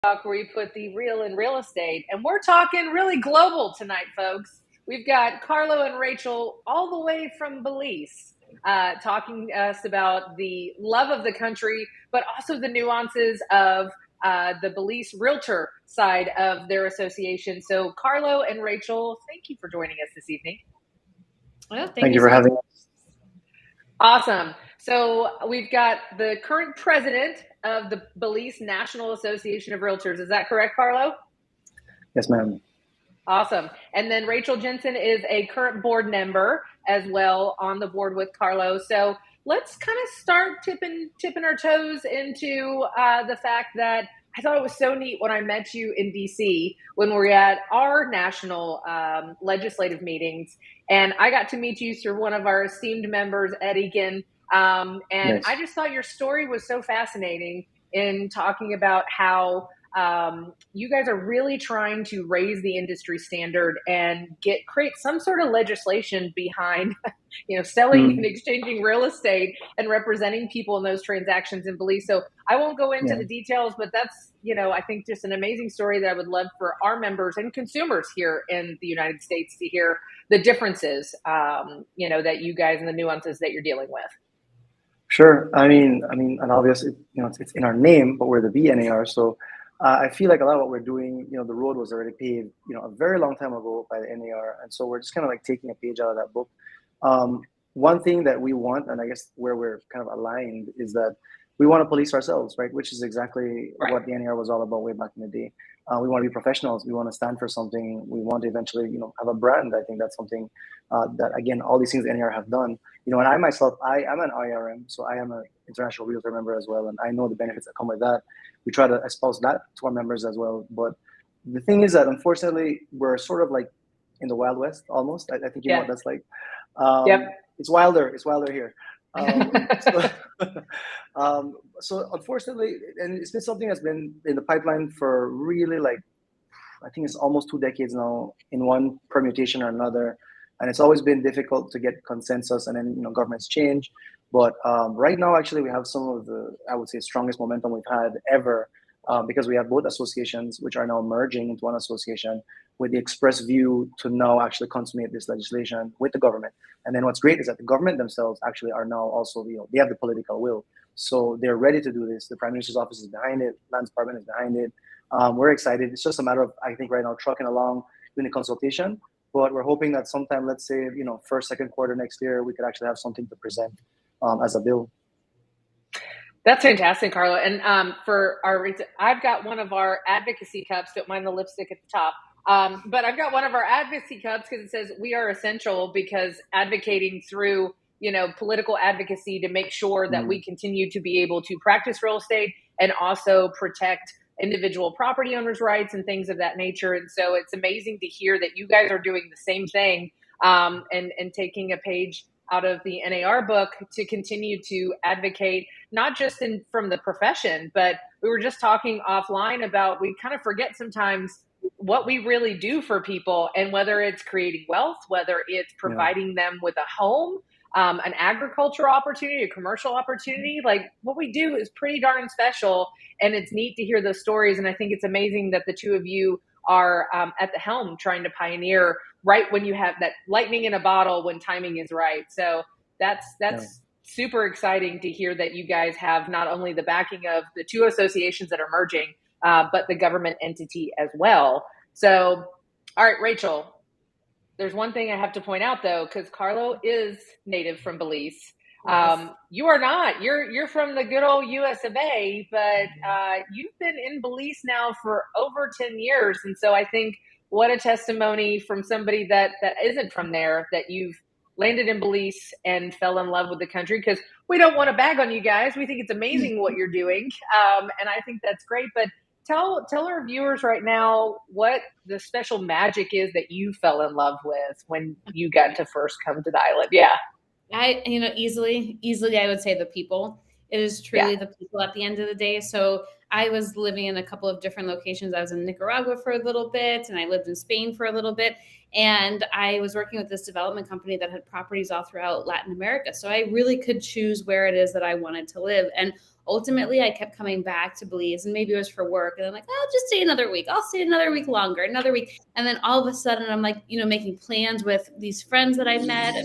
where we put the real in real estate. And we're talking really global tonight, folks. We've got Carlo and Rachel all the way from Belize talking to us about the love of the country, but also the nuances of the Belize realtor side of their association. So, Carlo and Rachel, thank you for joining us this evening. Well, thank you for having us. Awesome. So we've got the current president of the Belize National Association of Realtors. Is that correct, Carlo? Yes, ma'am. Awesome. And then Rachel Jensen is a current board member as well on the board with Carlo. So let's kind of start tipping our toes into the fact that I thought it was so neat when I met you in DC when we were at our national legislative meetings. And I got to meet you through one of our esteemed members, Ed Egan. And Nice. I just thought your story was so fascinating in talking about how you guys are really trying to raise the industry standard and create some sort of legislation behind, selling and exchanging real estate and representing people in those transactions in Belize. So I won't go into the details, but that's, I think just an amazing story that I would love for our members and consumers here in the United States to hear the differences, that you guys and the nuances that you're dealing with. Sure. I mean, and obviously, it's in our name, but we're the BNAR. So I feel like a lot of what we're doing, the road was already paved, a very long time ago by the NAR. And so we're just kind of like taking a page out of that book. One thing that we want, and I guess where we're kind of aligned, is that we want to police ourselves, right? Which is exactly what the NAR was all about way back in the day. We want to be professionals. We want to stand for something. We want to eventually, have a brand. I think that's something that, again, all these things the NAR have done. And I myself, I am an IRM, so I am an international realtor member as well, and I know the benefits that come with that. We try to espouse that to our members as well. But the thing is that, unfortunately, we're sort of like in the Wild West almost. I think you know what that's like. It's wilder. It's wilder here. So unfortunately, and it's been something that's been in the pipeline for really I think it's almost 2 decades now in one permutation or another. And it's always been difficult to get consensus, and then, governments change. But right now, actually, we have some of the, I would say, strongest momentum we've had ever, because we have both associations, which are now merging into one association with the express view to now actually consummate this legislation with the government. And then what's great is that the government themselves actually are now also, they have the political will. So they're ready to do this. The Prime Minister's office is behind it. Land Department is behind it. We're excited. It's just a matter of, I think, right now, trucking along doing the consultation. But we're hoping that sometime, let's say, first, second quarter next year, we could actually have something to present as a bill. That's fantastic, Carlo. And I've got one of our advocacy cups. Don't mind the lipstick at the top. But I've got one of our advocacy cups because it says we are essential, because advocating through, political advocacy to make sure that we continue to be able to practice real estate and also protect individual property owners' rights and things of that nature. And so it's amazing to hear that you guys are doing the same thing and taking a page out of the NAR book to continue to advocate, not just from the profession, but we were just talking offline about, we kind of forget sometimes what we really do for people, and whether it's creating wealth, whether it's providing them with a home, an agricultural opportunity, a commercial opportunity. Like, what we do is pretty darn special, and it's neat to hear those stories. And I think it's amazing that the two of you are at the helm trying to pioneer right when you have that lightning in a bottle, when timing is right. So that's super exciting to hear that you guys have not only the backing of the two associations that are merging, but the government entity as well. So, all right, Rachel, there's one thing I have to point out, though, because Carlo is native from Belize. You are not. You're from the good old US of A, but you've been in Belize now for over 10 years. And so I think what a testimony from somebody that isn't from there, that you've landed in Belize and fell in love with the country, because we don't want to bag on you guys. We think it's amazing what you're doing. And I think that's great. But tell our viewers right now what the special magic is that you fell in love with when you got to first come to the island. Yeah. Easily, I would say the people. It is truly the people at the end of the day. So I was living in a couple of different locations. I was in Nicaragua for a little bit, and I lived in Spain for a little bit. And I was working with this development company that had properties all throughout Latin America. So I really could choose where it is that I wanted to live. And ultimately I kept coming back to Belize, and maybe it was for work. And I'm like, I'll just stay another week. I'll stay another week longer, another week. And then all of a sudden I'm like, making plans with these friends that I met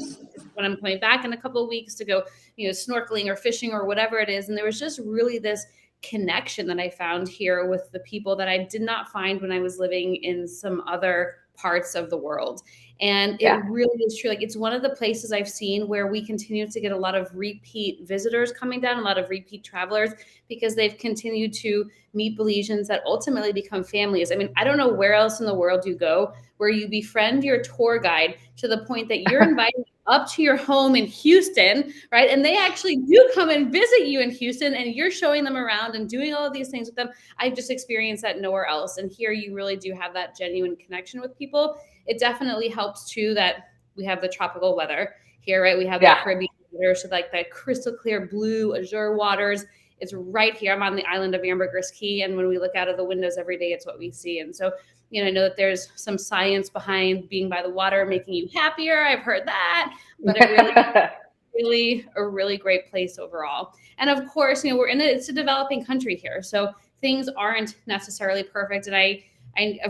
when I'm coming back in a couple of weeks to go, snorkeling or fishing or whatever it is. And there was just really this connection that I found here with the people that I did not find when I was living in some other parts of the world. And it really is true. Like, it's one of the places I've seen where we continue to get a lot of repeat visitors coming down, a lot of repeat travelers, because they've continued to meet Belizeans that ultimately become families. I mean, I don't know where else in the world you go where you befriend your tour guide to the point that you're inviting up to your home in Houston, right? And they actually do come and visit you in Houston, and you're showing them around and doing all of these things with them. I've just experienced that nowhere else. And here you really do have that genuine connection with people. It definitely helps too that we have the tropical weather here, right? We have the Caribbean weather, so like that crystal clear blue azure waters. It's right here. I'm on the island of Ambergris Caye, and when we look out of the windows every day, it's what we see. And so, I know that there's some science behind being by the water making you happier. I've heard that, but it really a really great place overall. And of course, it's a developing country here, so things aren't necessarily perfect. And I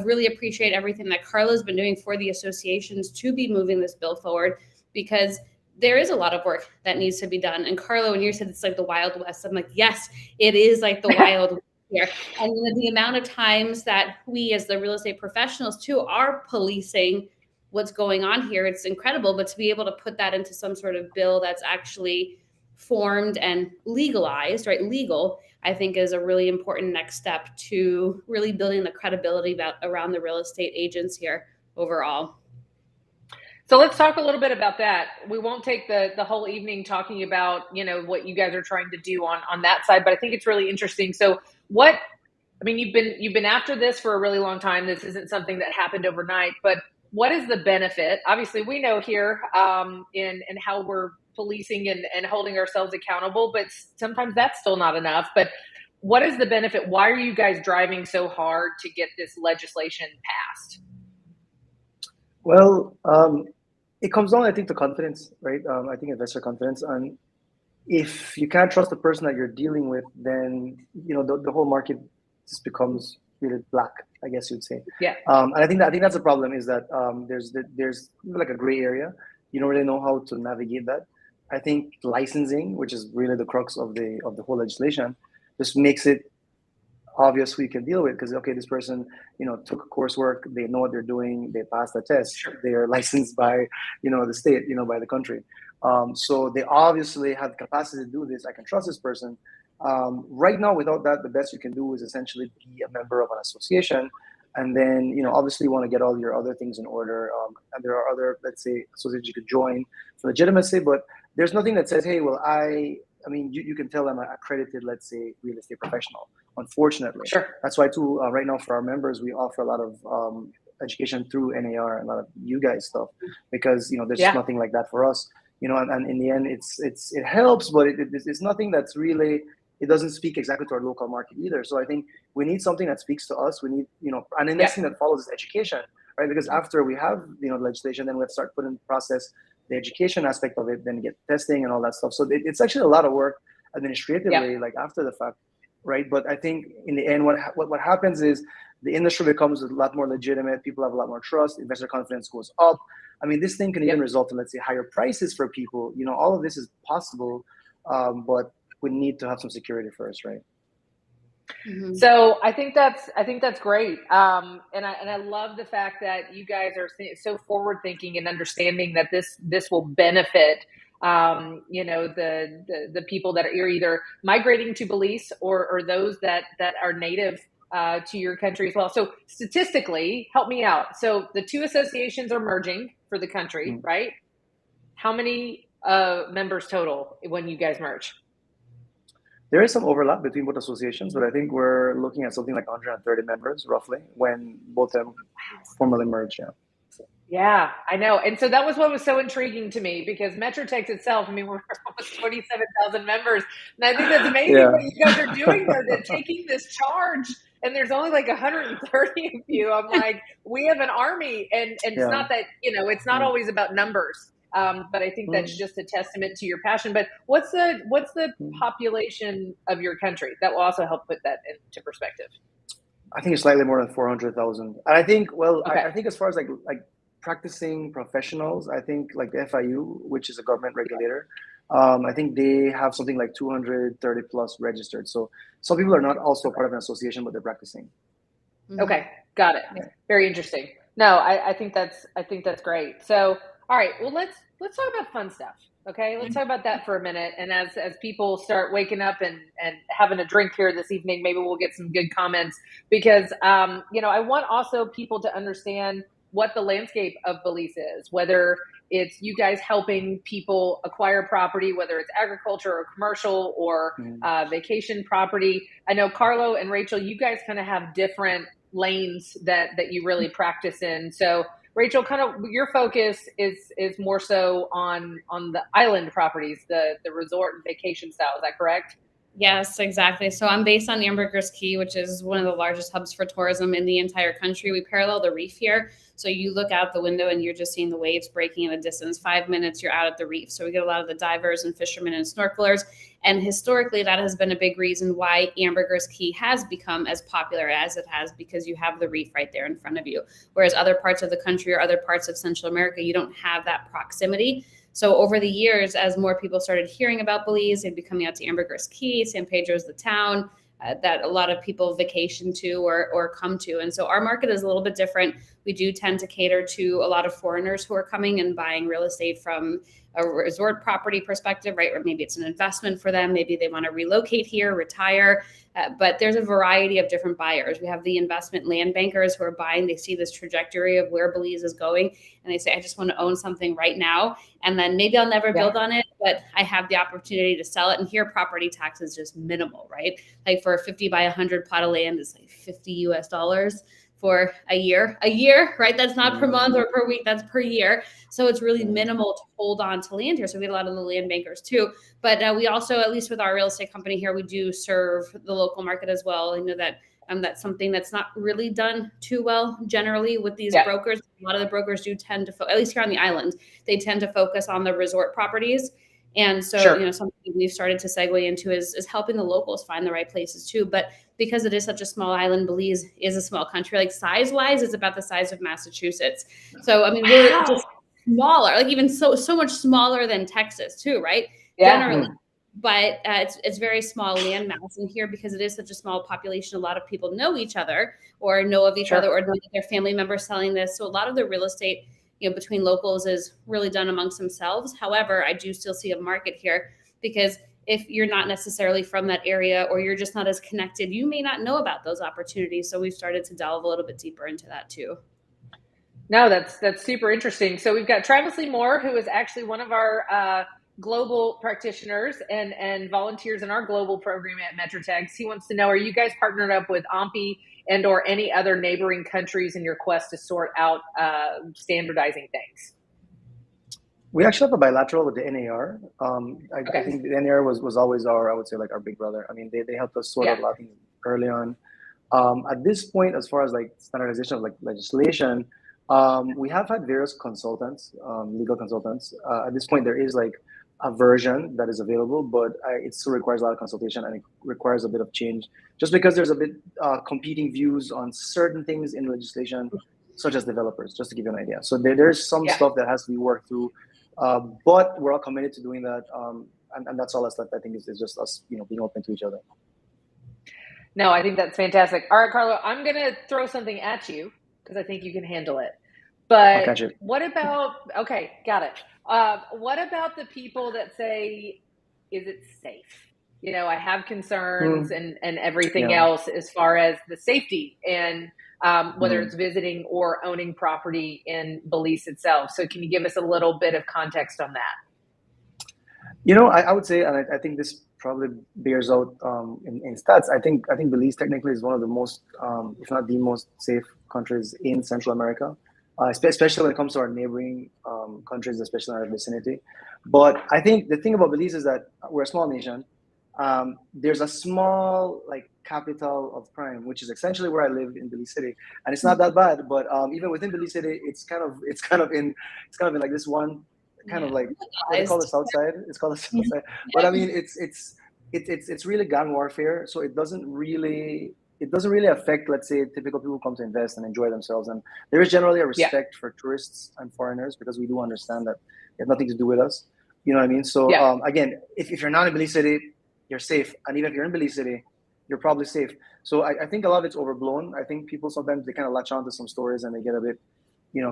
really appreciate everything that Carlo's been doing for the associations to be moving this bill forward, because there is a lot of work that needs to be done. And Carlo, when you said it's like the Wild West, I'm like, yes, it is like the Wild West here. And the amount of times that we as the real estate professionals too are policing what's going on here, it's incredible. But to be able to put that into some sort of bill that's actually formed and legalized, right? Legal, I think is a really important next step to really building the credibility around the real estate agents here overall. So let's talk a little bit about that. We won't take the whole evening talking about, what you guys are trying to do on that side, but I think it's really interesting. So you've been after this for a really long time. This isn't something that happened overnight, but what is the benefit? Obviously, we know here in how we're policing and holding ourselves accountable, but sometimes that's still not enough. But what is the benefit? Why are you guys driving so hard to get this legislation passed? Well, it comes down, I think, to confidence, right? I think investor confidence. And if you can't trust the person that you're dealing with, then, the whole market just becomes really black, I guess you'd say. Yeah. And I think that's a problem, is that there's like a gray area. You don't really know how to navigate that. I think licensing, which is really the crux of the whole legislation, just makes it obvious who you can deal with, because this person took coursework, they know what they're doing, they passed the test, sure. They are licensed by the state, by the country, so they obviously have the capacity to do this. I can trust this person. Right now, without that, the best you can do is essentially be a member of an association, and then obviously you want to get all your other things in order, and there are other, let's say, associations you could join for legitimacy, but there's nothing that says, hey, well, you can tell I'm an accredited, let's say, real estate professional. Unfortunately, sure. That's why too. Right now, for our members, we offer a lot of education through NAR and a lot of you guys stuff, because there's just nothing like that for us. And in the end, it helps, but it's nothing that's really. It doesn't speak exactly to our local market either. So I think we need something that speaks to us. We need and the next thing that follows is education, right? Because after we have legislation, then we have to start putting in process the education aspect of it, then get testing and all that stuff. So it's actually a lot of work administratively, like after the fact. Right, but I think in the end, what happens is the industry becomes a lot more legitimate. People have a lot more trust. Investor confidence goes up. I mean, this thing can even result in, let's say, higher prices for people. All of this is possible, but we need to have some security first, right? Mm-hmm. So I think that's great, and I love the fact that you guys are so forward thinking and understanding that this will benefit. The people that are either migrating to Belize or those that are native to your country as well. So statistically, help me out. So the two associations are merging for the country, right? How many members total when you guys merge? There is some overlap between both associations, but I think we're looking at something like 130 members roughly when both of them formally merge. Yeah. Yeah, I know. And so that was what was so intriguing to me, because Metrotex itself, we're almost 27,000 members. And I think that's amazing what you guys are doing there. They're taking this charge, and there's only like 130 of you. I'm like, we have an army. And it's not that, it's not always about numbers. but I think that's just a testament to your passion. But what's the population of your country? That will also help put that into perspective. I think it's slightly more than 400,000. And I think, Okay. I think as far as like practicing professionals, I think like the FIU, which is a government regulator, I think they have something like 230 plus registered. So some people are not also part of an association, but they're practicing. Okay, got it. Very interesting. No, I think that's great. So, all right, well let's talk about fun stuff. Okay, let's talk about that for a minute. And as people start waking up and having a drink here this evening, maybe we'll get some good comments because I want also people to understand what the landscape of Belize is, whether it's you guys helping people acquire property, whether it's agriculture or commercial or vacation property. I know Carlo and Rachel, you guys kind of have different lanes that you really practice in. So Rachel, kind of your focus is more so on the island properties, the resort and vacation style. Is that correct? Yes, exactly. So I'm based on Ambergris Caye, which is one of the largest hubs for tourism in the entire country. We parallel the reef here. So you look out the window and you're just seeing the waves breaking in the distance. 5 minutes, you're out at the reef. So we get a lot of the divers and fishermen and snorkelers. And historically, that has been a big reason why Ambergris Caye has become as popular as it has, because you have the reef right there in front of you. Whereas other parts of the country or other parts of Central America, you don't have that proximity. So over the years, as more people started hearing about Belize, they'd be coming out to Ambergris Caye. San Pedro's the town that a lot of people vacation to or come to. And so our market is a little bit different. We do tend to cater to a lot of foreigners who are coming and buying real estate from a resort property perspective, right? Or maybe it's an investment for them. Maybe they want to relocate here, retire. But there's a variety of different buyers. We have the investment land bankers who are buying. They see this trajectory of where Belize is going, and they say, I just want to own something right now. And then maybe I'll never build on it, but I have the opportunity to sell it. And here, property tax is just minimal, right? Like for a 50 by 100 plot of land, it's like $50 US for a year, right? That's not per month or per week, that's per year. So it's really minimal to hold on to land here. So we had a lot of the land bankers too. But we also, at least with our real estate company here, we do serve the local market as well. I know that that's something that's not really done too well generally with these brokers. A lot of the brokers do tend to, at least here on the island, they tend to focus on the resort properties. And so, something we've started to segue into is helping the locals find the right places too. But because it is such a small island, Belize is a small country. Like size-wise, it's about the size of Massachusetts. So, I mean, we're just smaller, like even so much smaller than Texas too, right? Generally. But it's very small land mass in here because it is such a small population. A lot of people know each other or know of each other or know their family members selling this. So a lot of the real estate between locals is really done amongst themselves. However, I do still see a market here because if you're not necessarily from that area or you're just not as connected, you may not know about those opportunities. So we've started to delve a little bit deeper into that too. No, that's super interesting. So we've got Travis Lee Moore, who is actually one of our global practitioners and volunteers in our global program at Metrotex. He wants to know, are you guys partnered up with OMPI and or any other neighboring countries in your quest to sort out standardizing things? We actually have a bilateral with the NAR. I think the NAR was always I would say like our big brother. I mean, they helped us sort out a lot of things early on. At this point, as far as like standardization of like legislation, we have had various consultants, legal consultants. At this point, there is like a version that is available, but it still requires a lot of consultation and it requires a bit of change just because there's a bit competing views on certain things in legislation, such as developers, just to give you an idea. So there's some stuff that has to be worked through, but we're all committed to doing that. And that's all that's left, I think, is just us, being open to each other. No, I think that's fantastic. All right, Carlo, I'm going to throw something at you because I think you can handle it. But what about, got it. What about the people that say, is it safe? I have concerns and everything else as far as the safety and whether it's visiting or owning property in Belize itself. So can you give us a little bit of context on that? I would say, and I think this probably bears out in stats. I think Belize technically is one of the most, if not the most safe countries in Central America. Especially when it comes to our neighboring countries, especially in our vicinity. But I think the thing about Belize is that we're a small nation. There's a small capital of crime, which is essentially where I live in Belize City, and it's not that bad. But even within Belize City, it's kind of in like this one kind of like what they call the South Side. It's called the South Side. But I mean, it's really gang warfare. So it doesn't really affect, let's say, typical people who come to invest and enjoy themselves. And there is generally a respect for tourists and foreigners because we do understand that it has nothing to do with us. You know what I mean? So again, if you're not in Belize City, you're safe. And even if you're in Belize City, you're probably safe. So I think a lot of it's overblown. I think people sometimes they kind of latch on to some stories and they get a bit,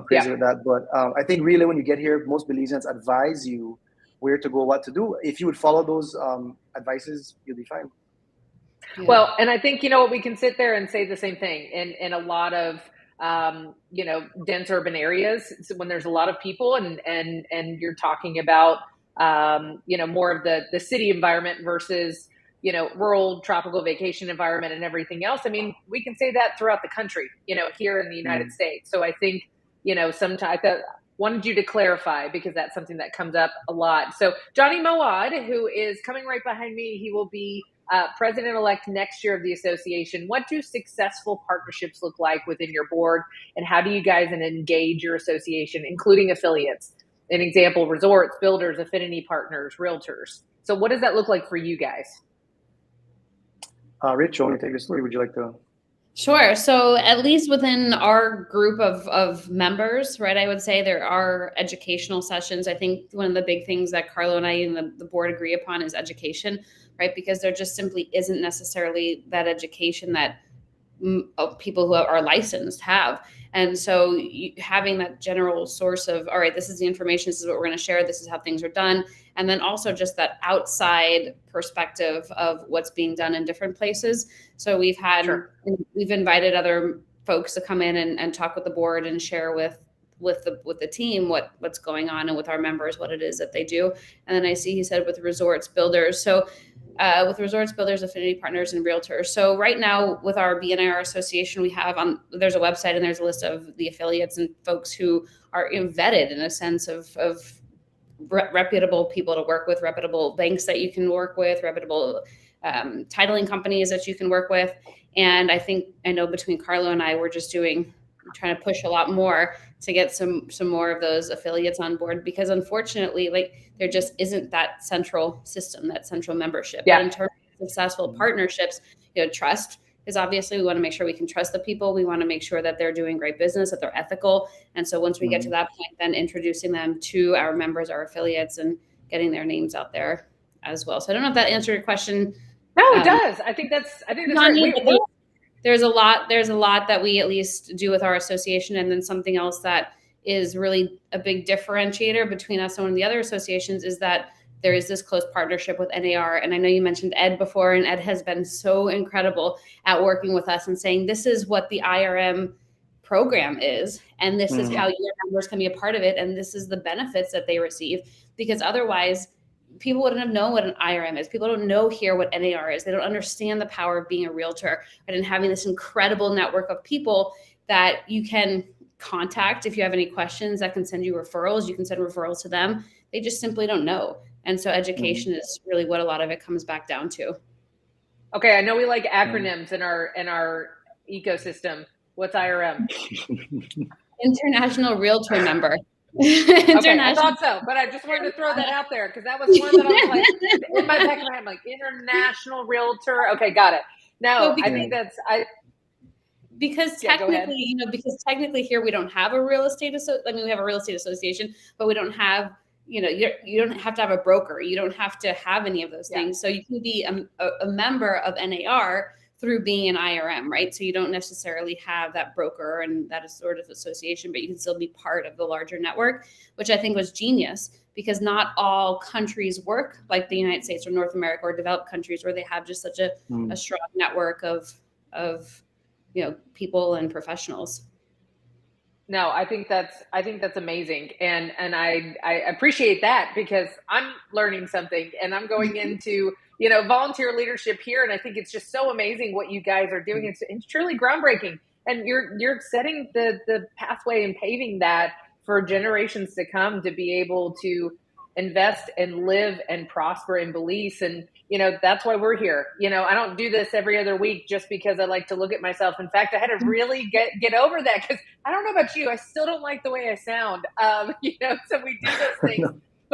crazy with that. But I think really when you get here, most Belizeans advise you where to go, what to do. If you would follow those advices, you'll be fine. Yeah. Well, and I think, what, we can sit there and say the same thing in a lot of, dense urban areas. So when there's a lot of people and you're talking about, more of the city environment versus, rural tropical vacation environment and everything else. I mean, we can say that throughout the country, here in the United States. So I think, sometimes I wanted you to clarify because that's something that comes up a lot. So Johnny Moad, who is coming right behind me, he will be president-elect next year of the association. What do successful partnerships look like within your board, and how do you guys engage your association, including affiliates? An example, resorts, builders, affinity partners, realtors. So what does that look like for you guys? Rachel, want to take the story? Would you like to? Sure. So at least within our group of members, right, I would say there are educational sessions. I think one of the big things that Carlo and I and the board agree upon is education, right? Because there just simply isn't necessarily that education that people who are licensed have. And so having that general source of, all right, this is the information, this is what we're going to share, this is how things are done. And then also just that outside perspective of what's being done in different places. So we've invited other folks to come in and talk with the board and share with the team what's going on and with our members, what it is that they do. And then I see he said with resorts, builders. So with resorts, builders, affinity partners, and realtors. So right now with our BNR association, we have there's a website and there's a list of the affiliates and folks who are vetted in a sense of reputable people to work with, reputable banks that you can work with, reputable titling companies that you can work with. And I know between Carlo and I, we're just trying to push a lot more to get some more of those affiliates on board, because unfortunately, there just isn't that central system, that central membership. Yeah. But in terms of successful partnerships, trust is obviously, we want to make sure we can trust the people. We want to make sure that they're doing great business, that they're ethical. And so once we get to that point, then introducing them to our members, our affiliates, and getting their names out there as well. So I don't know if that answered your question. No, it does. I think that's right. There's a lot that we at least do with our association. And then something else that is really a big differentiator between us and one of the other associations is that there is this close partnership with NAR. And I know you mentioned Ed before, and Ed has been so incredible at working with us and saying, this is what the IRM program is, and this is how your members can be a part of it. And this is the benefits that they receive, because otherwise people wouldn't have known what an IRM is. People don't know here what NAR is. They don't understand the power of being a realtor, and having this incredible network of people that you can contact if you have any questions, that can send you referrals. You can send referrals to them. They just simply don't know. And so education is really what a lot of it comes back down to. Okay. I know we like acronyms in our ecosystem. What's IRM? International Realtor Member. Okay, I thought so, but I just wanted to throw that out there because that was one that I was like, in my back of my head, I'm like, International Realtor. Okay, got it. No, I think because technically here we don't have a real estate we have a real estate association, but we don't have, you don't have to have a broker. You don't have to have any of those things. So you can be a member of NAR through being an IRM, right? So you don't necessarily have that broker and that sort of association, but you can still be part of the larger network, which I think was genius, because not all countries work like the United States or North America or developed countries where they have just such a strong network of people and professionals. No, I think that's amazing. And I appreciate that, because I'm learning something and I'm going into, volunteer leadership here. And I think it's just so amazing what you guys are doing. It's truly groundbreaking, and you're setting the pathway and paving that for generations to come to be able to invest and live and prosper in Belize. And, that's why we're here. I don't do this every other week just because I like to look at myself. In fact, I had to really get over that, because I don't know about you, I still don't like the way I sound. So we do those things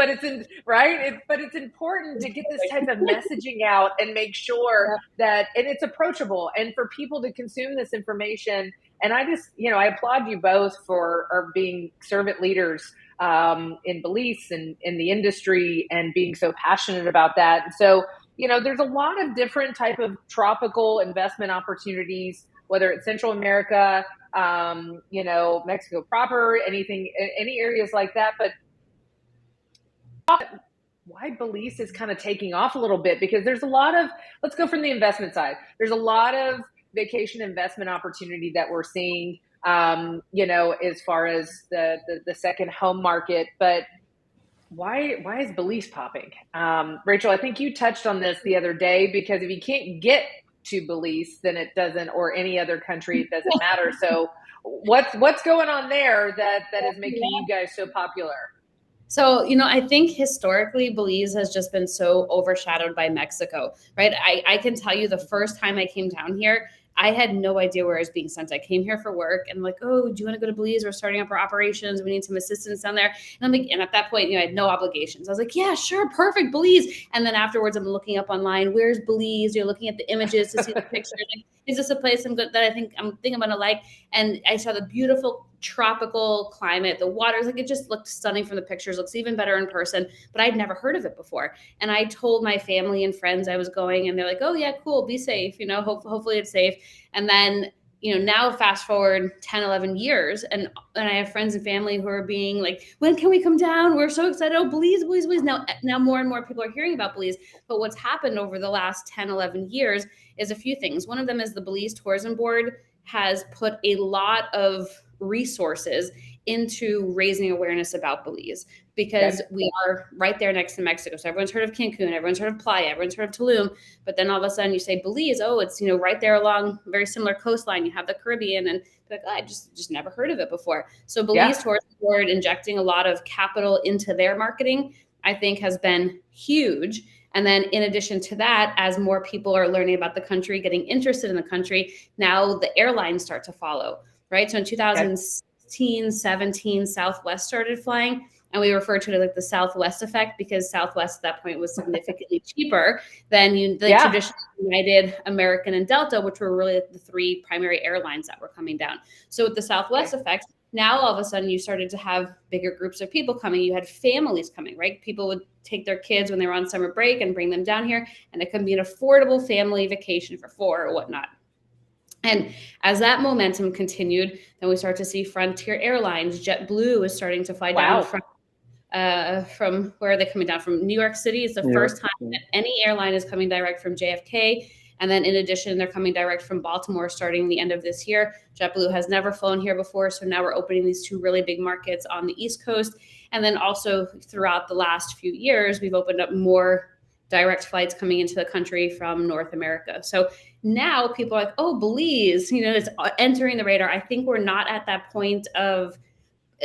but it's important to get this type of messaging out and make sure that, and it's approachable and for people to consume this information. And I just, I applaud you both for being servant leaders in Belize and in the industry and being so passionate about that. And so, there's a lot of different type of tropical investment opportunities, whether it's Central America, Mexico proper, any areas like that. But why Belize is kind of taking off a little bit, because there's a lot of, let's go from the investment side. There's a lot of vacation investment opportunity that we're seeing, as far as the second home market. But why is Belize popping? Rachel, I think you touched on this the other day, because if you can't get to Belize, then it doesn't, or any other country, it doesn't matter. So what's going on there that is making you guys so popular? So, I think historically Belize has just been so overshadowed by Mexico, right? I can tell you the first time I came down here, I had no idea where I was being sent. I came here for work and I'm like, oh, do you want to go to Belize? We're starting up our operations. We need some assistance down there. And I'm like, and at that point, I had no obligations. I was like, yeah, sure. Perfect. Belize. And then afterwards, I'm looking up online, where's Belize? You're looking at the images to see the pictures. Like, is this a place that I think I'm going to like? And I saw the beautiful tropical climate. The waters, like, it just looked stunning from the pictures, looks even better in person, but I'd never heard of it before. And I told my family and friends I was going, and they're like, oh yeah, cool. Be safe. Hopefully it's safe. And then, now fast forward 10, 11 years, and I have friends and family who are being like, when can we come down? We're so excited. Oh, Belize. Now more and more people are hearing about Belize. But what's happened over the last 10, 11 years is a few things. One of them is the Belize Tourism Board has put a lot of resources into raising awareness about Belize, because we are right there next to Mexico. So everyone's heard of Cancun, everyone's heard of Playa, everyone's heard of Tulum, but then all of a sudden you say Belize, oh, it's, right there along a very similar coastline. You have the Caribbean, and like, oh, I just never heard of it before. So Belize Tourism Board injecting a lot of capital into their marketing, I think, has been huge. And then in addition to that, as more people are learning about the country, getting interested in the country, now the airlines start to follow, right? So in 2016, 17, Southwest started flying, and we refer to it like the Southwest effect, because Southwest at that point was significantly cheaper than the traditional United, American, and Delta, which were really the three primary airlines that were coming down. So with the Southwest effect, now all of a sudden you started to have bigger groups of people coming. You had families coming, right? People would take their kids when they were on summer break and bring them down here, and it could be an affordable family vacation for 4 or whatnot. And as that momentum continued, then we start to see Frontier Airlines, JetBlue is starting to fly down from where are they coming down? From New York City. It's the first time that any airline is coming direct from JFK. And then in addition, they're coming direct from Baltimore starting the end of this year. JetBlue has never flown here before, so now we're opening these 2 really big markets on the East Coast. And then also throughout the last few years, we've opened up more direct flights coming into the country from North America. So now people are like, oh, Belize, it's entering the radar. I think we're not at that point of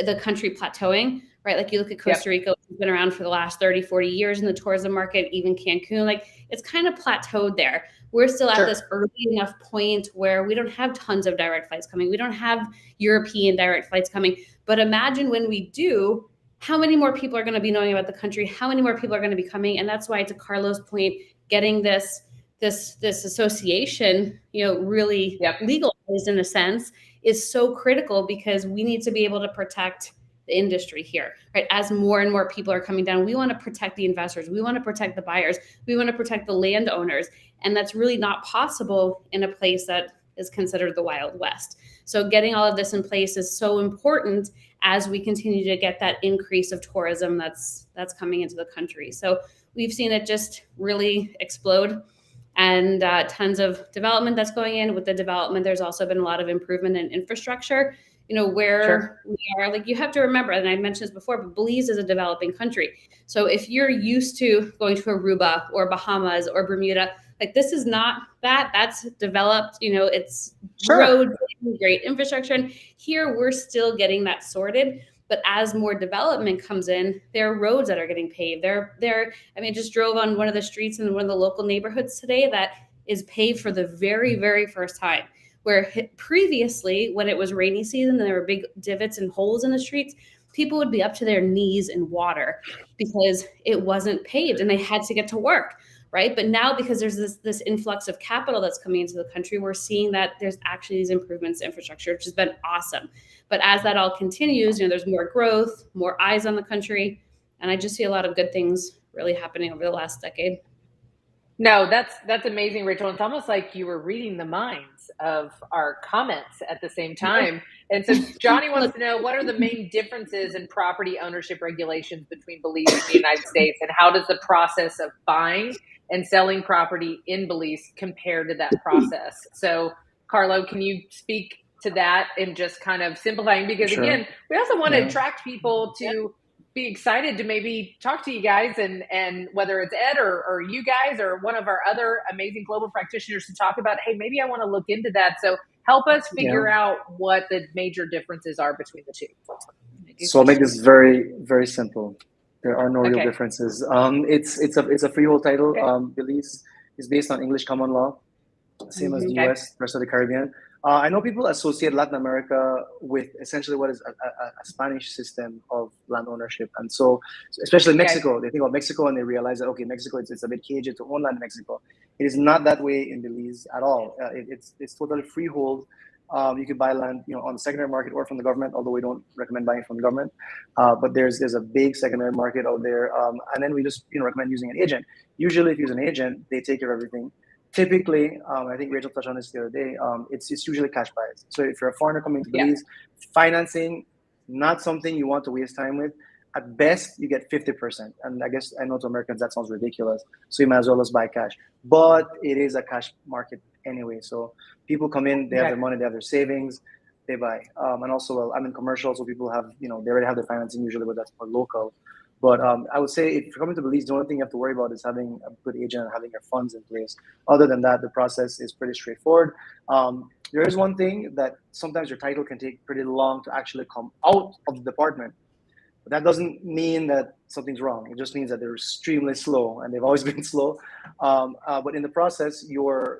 the country plateauing, right? Like you look at Costa Rica, which has been around for the last 30, 40 years in the tourism market, even Cancun, like it's kind of plateaued there. We're still at this early enough point where we don't have tons of direct flights coming. We don't have European direct flights coming. But imagine when we do, how many more people are going to be knowing about the country? How many more people are going to be coming? And that's why, to Carlo's point, getting this association, really legalized in a sense, is so critical, because we need to be able to protect the industry here, right? As more and more people are coming down, we want to protect the investors. We want to protect the buyers. We want to protect the landowners. And that's really not possible in a place that is considered the Wild West. So getting all of this in place is so important as we continue to get that increase of tourism that's coming into the country. So we've seen it just really explode, and tons of development that's going in. With the development, there's also been a lot of improvement in infrastructure. Where we are, like, you have to remember, and I mentioned this before, but Belize is a developing country. So if you're used to going to Aruba or Bahamas or Bermuda, like, this is not that. That's developed, it's roads, great infrastructure. And here we're still getting that sorted. But as more development comes in, there are roads that are getting paved. I just drove on one of the streets in one of the local neighborhoods today that is paved for the very, very first time. Where previously, when it was rainy season and there were big divots and holes in the streets, people would be up to their knees in water because it wasn't paved and they had to get to work. Right. But now, because there's this influx of capital that's coming into the country, we're seeing that there's actually these improvements to infrastructure, which has been awesome. But as that all continues, there's more growth, more eyes on the country. And I just see a lot of good things really happening over the last decade. No, that's amazing, Rachel. It's almost like you were reading the minds of our comments at the same time. And so Johnny wants to know, what are the main differences in property ownership regulations between Belize and the United States, and how does the process of buying and selling property in Belize compare to that process? So, Carlo, can you speak to that and just kind of simplifying? Because again, we also want to attract people to be excited to maybe talk to you guys, and whether it's Ed or you guys or one of our other amazing global practitioners to talk about, hey, maybe I want to look into that. So help us figure out what the major differences are between the two. So I'll make this very, very simple. There are no real differences. It's a freehold title. Belize is based on English common law, same as the US, rest of the Caribbean. I know people associate Latin America with essentially what is a Spanish system of land ownership. And so, especially Mexico, they think of Mexico and they realize that, okay, Mexico, it's a bit cagey to own land in Mexico. It is not that way in Belize at all. It's totally freehold. You could buy land, on the secondary market or from the government, although we don't recommend buying from the government. But there's a big secondary market out there. And then we just recommend using an agent. Usually if you use an agent, they take care of everything. Typically, I think Rachel touched on this the other day, it's usually cash buys. So if you're a foreigner coming to Belize, financing, not something you want to waste time with. At best, you get 50%. And I know to Americans that sounds ridiculous. So you might as well just buy cash. But it is a cash market anyway. So people come in, they have their money, they have their savings, they buy. And also, I'm in commercial, so people have, they already have their financing usually, but that's more local. But I would say if you're coming to Belize, the only thing you have to worry about is having a good agent and having your funds in place. Other than that, the process is pretty straightforward. There is one thing that sometimes your title can take pretty long to actually come out of the department. But that doesn't mean that something's wrong. It just means that they're extremely slow, and they've always been slow. But in the process, your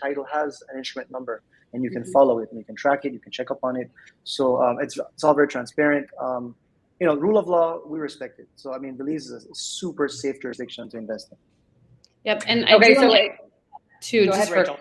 title has an instrument number, and you can follow it, and you can track it, you can check up on it. So it's all very transparent. Rule of law, we respect it. So, Belize is a super safe jurisdiction to invest in. Yep. And I do want to just Rachel.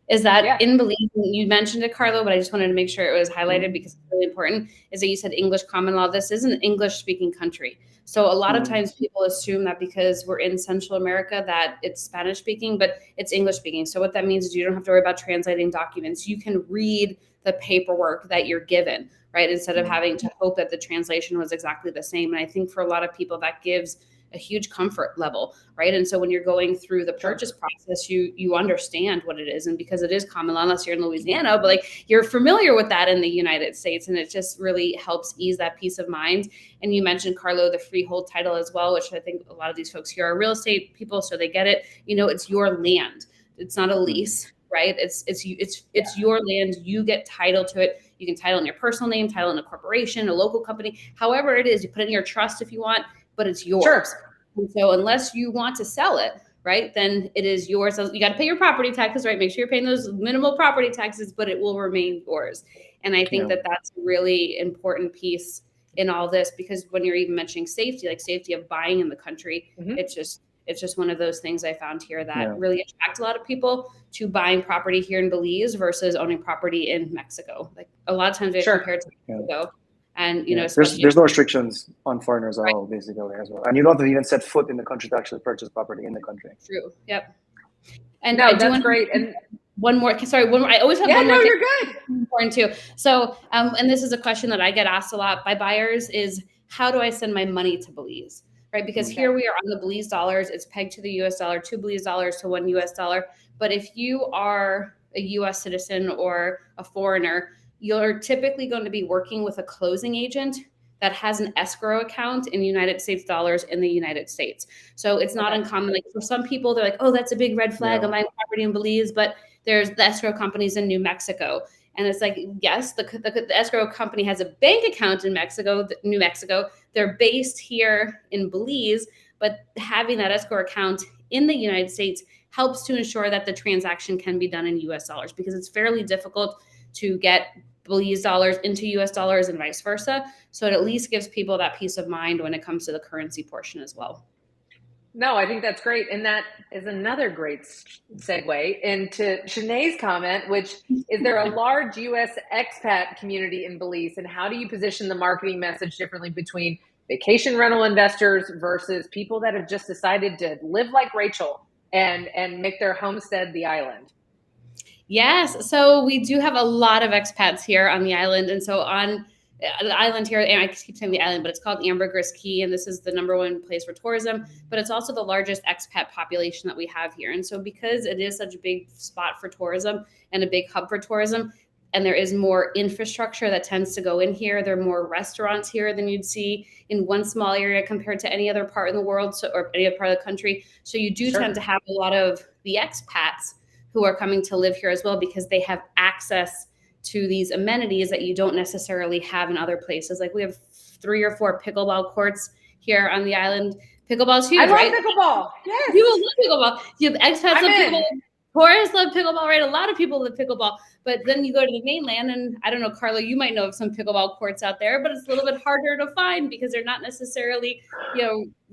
Is that in Belize, you mentioned it, Carlo, but I just wanted to make sure it was highlighted because it's really important, is that you said English common law. This is an English-speaking country. So a lot of times people assume that because we're in Central America that it's Spanish-speaking, but it's English-speaking. So what that means is you don't have to worry about translating documents. You can read the paperwork that you're given, right, instead of having to hope that the translation was exactly the same. And I think for a lot of people that gives a huge comfort level, right? And so when you're going through the purchase process, you understand what it is. And because it is common law, unless you're in Louisiana, but you're familiar with that in the United States. And it just really helps ease that peace of mind. And you mentioned, Carlo, the freehold title as well, which I think a lot of these folks here are real estate people, so they get it. It's your land. It's not a lease, right? It's your land. You get title to it. You can title in your personal name, title in a corporation, a local company, however it is. You put it in your trust if you want, but it's yours. Sure. And so unless you want to sell it, right, then it is yours. So you got to pay your property taxes, right? Make sure you're paying those minimal property taxes, but it will remain yours. And I think that that's a really important piece in all this, because when you're even mentioning safety, like safety of buying in the country, it's just one of those things I found here that really attract a lot of people to buying property here in Belize versus owning property in Mexico. Like a lot of times they compare it to Mexico. And, there's no restrictions on foreigners at all, basically, as well. And you don't have to even set foot in the country to actually purchase property in the country. True. Yep. And that's great. And one more. I always have one more. No, you're good. Important too. So, and this is a question that I get asked a lot by buyers is, how do I send my money to Belize? Right? Because here we are on the Belize dollars. It's pegged to the US dollar, 2 Belize dollars to 1 US dollar. But if you are a US citizen or a foreigner, you're typically going to be working with a closing agent that has an escrow account in United States dollars in the United States. So it's not uncommon. Like for some people, they're like, oh, that's a big red flag on my property in Belize, but there's the escrow companies in New Mexico. And it's like, yes, the escrow company has a bank account in New Mexico. They're based here in Belize, but having that escrow account in the United States helps to ensure that the transaction can be done in US dollars, because it's fairly difficult to get Belize dollars into US dollars and vice versa. So it at least gives people that peace of mind when it comes to the currency portion as well. No, I think that's great. And that is another great segue into Shanae's comment, which is there a large U.S. expat community in Belize? And how do you position the marketing message differently between vacation rental investors versus people that have just decided to live like Rachel and make their homestead the island? Yes. So we do have a lot of expats here on the island. And so on the island here, and I keep saying the island, but it's called Ambergris Key, and this is the #1 place for tourism, but it's also the largest expat population that we have here. And so because it is such a big spot for tourism and a big hub for tourism, and there is more infrastructure that tends to go in here, there are more restaurants here than you'd see in one small area compared to any other part in the world, or any other part of the country. So you do tend to have a lot of the expats who are coming to live here as well, because they have access to these amenities that you don't necessarily have in other places. Like we have 3 or 4 pickleball courts here on the island. Pickleball's huge, right? I love pickleball. Yes. People love pickleball. You have expats love pickleball. Tourists love pickleball, right? A lot of people love pickleball. But then you go to the mainland, and I don't know, Carlo, you might know of some pickleball courts out there, but it's a little bit harder to find because they're not necessarily,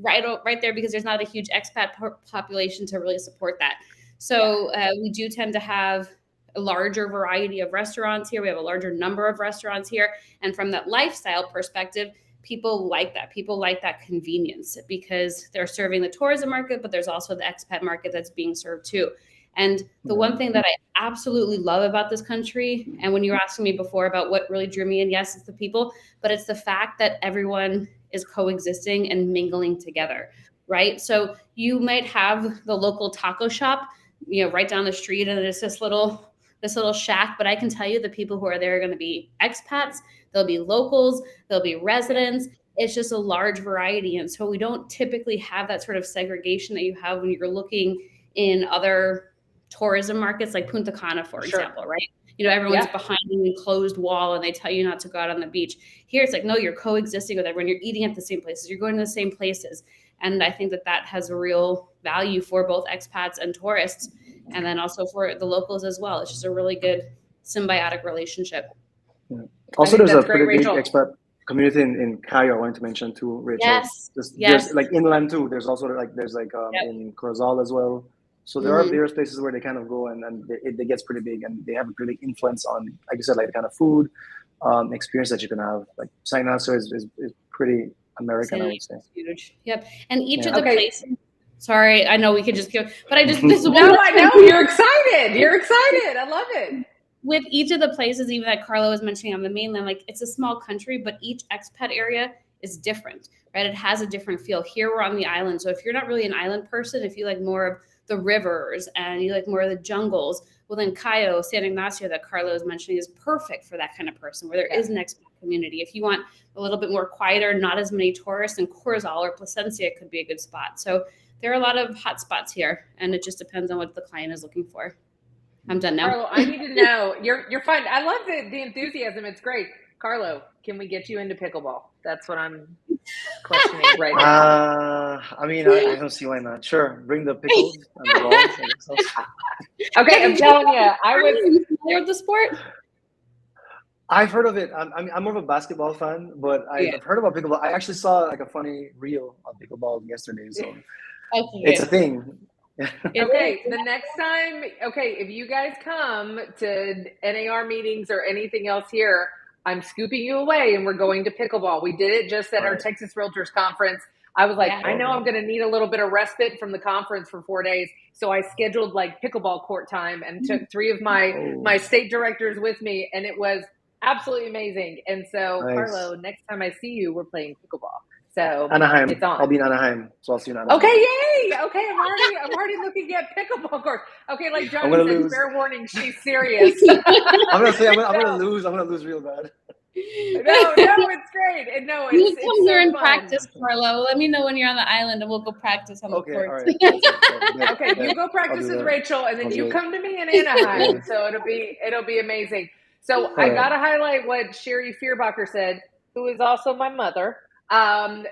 right there, because there's not a huge expat population to really support that. So we do tend to have a larger variety of restaurants here. We have a larger number of restaurants here. And from that lifestyle perspective, people like that. People like that convenience because they're serving the tourism market, but there's also the expat market that's being served too. And the one thing that I absolutely love about this country, and when you were asking me before about what really drew me in, yes, it's the people, but it's the fact that everyone is coexisting and mingling together, right? So you might have the local taco shop, right down the street, and it's this little shack, but I can tell you the people who are there are going to be expats, there'll be locals, there'll be residents. It's just a large variety. And so we don't typically have that sort of segregation that you have when you're looking in other tourism markets like Punta Cana, for example, right? Everyone's behind an enclosed wall and they tell you not to go out on the beach. Here it's like, no, you're coexisting with everyone. You're eating at the same places. You're going to the same places. And I think that has a real value for both expats and tourists, and then also for the locals as well. It's just a really good symbiotic relationship. Yeah. Also, there's a pretty big expat community in Cayo I wanted to mention too, Rachel. Yes. There's like inland too. There's also in Corozal as well. So there are various places where they kind of go and it gets pretty big, and they have a pretty big influence on, like you said, like the kind of food experience that you can have. Like San Ignacio is pretty American, I would say. Huge. Yep. And each of the places. Sorry, I know we could just go, but I just no, I know you're excited. You're excited. I love it. With each of the places, even that Carlo was mentioning on the mainland, like it's a small country, but each expat area is different, right? It has a different feel. Here we're on the island, so if you're not really an island person, if you like more of the rivers and you like more of the jungles, well then Cayo, San Ignacio that Carlo was mentioning is perfect for that kind of person where there is an expat community. If you want a little bit more quieter, not as many tourists, then Corozal or Placencia could be a good spot. So there are a lot of hot spots here, and it just depends on what the client is looking for. I'm done now. Carlo, I need to know. You're fine. I love the enthusiasm. It's great. Carlo, can we get you into pickleball? That's what I'm questioning right now. I don't see why not. Sure, bring the pickles and the balls. Okay, I'm telling you, Are you familiar with the sport? I've heard of it. I'm more of a basketball fan, but I've heard about pickleball. I actually saw like a funny reel on pickleball yesterday, so it's a thing. Okay, the next time, if you guys come to NAR meetings or anything else here, I'm scooping you away and we're going to pickleball. We did it just at our Texas Realtors conference. I was like, I know I'm going to need a little bit of respite from the conference for 4 days. So I scheduled like pickleball court time and took 3 of my state directors with me, and it was absolutely amazing. And so, Carlo, next time I see you, we're playing pickleball. So Anaheim. It's on. I'll be in Anaheim, so I'll see you in Anaheim. Okay, yay! Okay, I'm already looking at pickleball courts. Okay, like Johnny said, fair warning, she's serious. I'm gonna lose. I'm gonna lose real bad. No, it's great. And no, you come here and practice, Carlo. Let me know when you're on the island, and we'll go practice on the courts. All right. Okay, you go practice with Rachel, and then you come to me in Anaheim. So it'll be amazing. So I gotta highlight what Sherry Fearbacher said, who is also my mother.